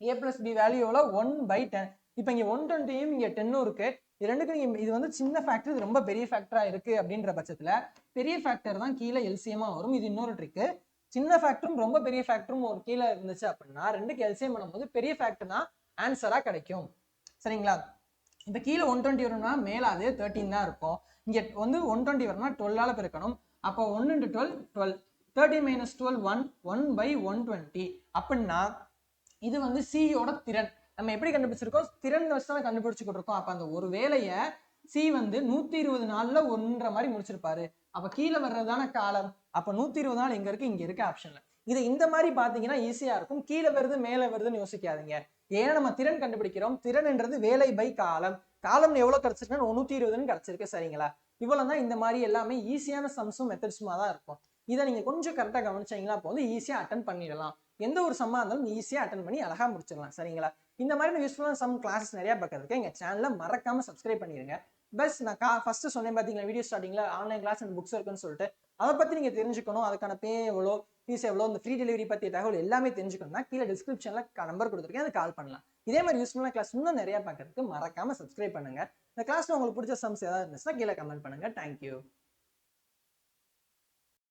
a plus b வேல்யூ எவ்வளோ 1/10. இப்போ இங்க 120யும் இங்க 10ம் இருக்கு. இது ரெண்டுக்கும் இது வந்து சின்ன ஃபேக்டர், இது ரொம்ப பெரிய ஃபேக்டரா இருக்கு அப்படின்ற பட்சத்துல பெரிய ஃபேக்டர் தான் கீழே எல்சியமா வரும். இது இன்னொரு ட்ரிக்கு. சின்ன ஃபேக்டரும் ரொம்ப பெரிய ஃபேக்டரும் ஒரு கீழே இருந்துச்சு அப்படின்னா ரெண்டுக்கு எல்சியம் பண்ணும்போது பெரிய ஃபேக்டர் தான் ஆன்சரா கிடைக்கும். சரிங்களா? இப்போ கீழே 120 வரும்னா மேலே அதே 13 தான் இருக்கும். இங்கே வந்து 120 வரும்னா 12ஆல பெருக்கணும். அப்போ 1 × 12 12. 13 - 12 1 1/120. அப்படின்னா இது வந்து சியோட திறன். நம்ம எப்படி கண்டுபிடிச்சிருக்கோம் திறன் வச்சு தான் கண்டுபிடிச்சுக்கிட்டு இருக்கோம். அப்போ அந்த ஒரு வேலையை சி வந்து 120 நாள்ல ஒன்ற மாதிரி முடிச்சிருப்பாரு. அப்ப கீழே வர்றதான காலம். அப்ப 120 நாள் எங்க இருக்கு இங்க இருக்கு ஆப்ஷன்ல. இது இந்த மாதிரி பாத்தீங்கன்னா ஈஸியா இருக்கும். கீழே வருது மேல வருதுன்னு யோசிக்காதீங்க. ஏன்னா நம்ம திறன் கண்டுபிடிக்கிறோம். திறன்ன்றது வேலை பை காலம். காலம் எவ்வளவு கிடைச்சிருக்குன்னா 120ன்னு கிடைச்சிருக்கு. சரிங்களா? இவ்வளவுதான். இந்த மாதிரி எல்லாமே ஈஸியான சம்ஸும் மெத்தட்ஸுமா தான் இருக்கும். இதை நீங்க கொஞ்சம் கரெக்டா கவனிச்சீங்கன்னா அப்போ வந்து ஈஸியா அட்டன் பண்ணிடலாம். எந்த ஒரு சம்மா இருந்தாலும் ஈஸியா அட்டன் பண்ணி அழகா முடிச்சிடலாம். சரிங்களா? இந்த மாதிரி யூஸ்ஃபுல்லான சம் கிளாஸஸ் நிறைய பார்க்கறதுக்கு எங்க சேனலை மறக்காம சப்ஸ்கிரைப் பண்ணிருங்க. பஸ் நான் ஃபர்ஸ்ட் சொன்னேன் பாத்தீங்களா வீடியோ ஸ்டார்டிங்ல ஆன்லைன் கிளாஸ் அண்ட் புக்ஸ் இருக்குன்னு சொல்லிட்டு, அதை பத்தி நீங்க தெரிஞ்சுக்கணும். அதுக்கான பே எவ்வளோ, ஃபீஸ் எவ்வளோ, இந்த ஃப்ரீ டெலிவரி பத்தி தகவல் எல்லாமே தெரிஞ்சுக்கணும்னா கீழே டிஸ்கிரிப்ஷன்ல நம்பர் கொடுத்துருக்கேன், அதை கால் பண்ணலாம். இதே மாதிரி யூஸ்ஃபுல்லான கிளாஸ் இன்னும் நிறைய பார்க்கறதுக்கு மறக்காம சப்ஸ்கிரைப் பண்ணுங்க. இந்த கிளாஸ்ல உங்களுக்கு பிடிச்ச சம்ஸ் ஏதாவது இருந்துச்சுன்னா கீழே கமெண்ட் பண்ணுங்க. தேங்க்யூ.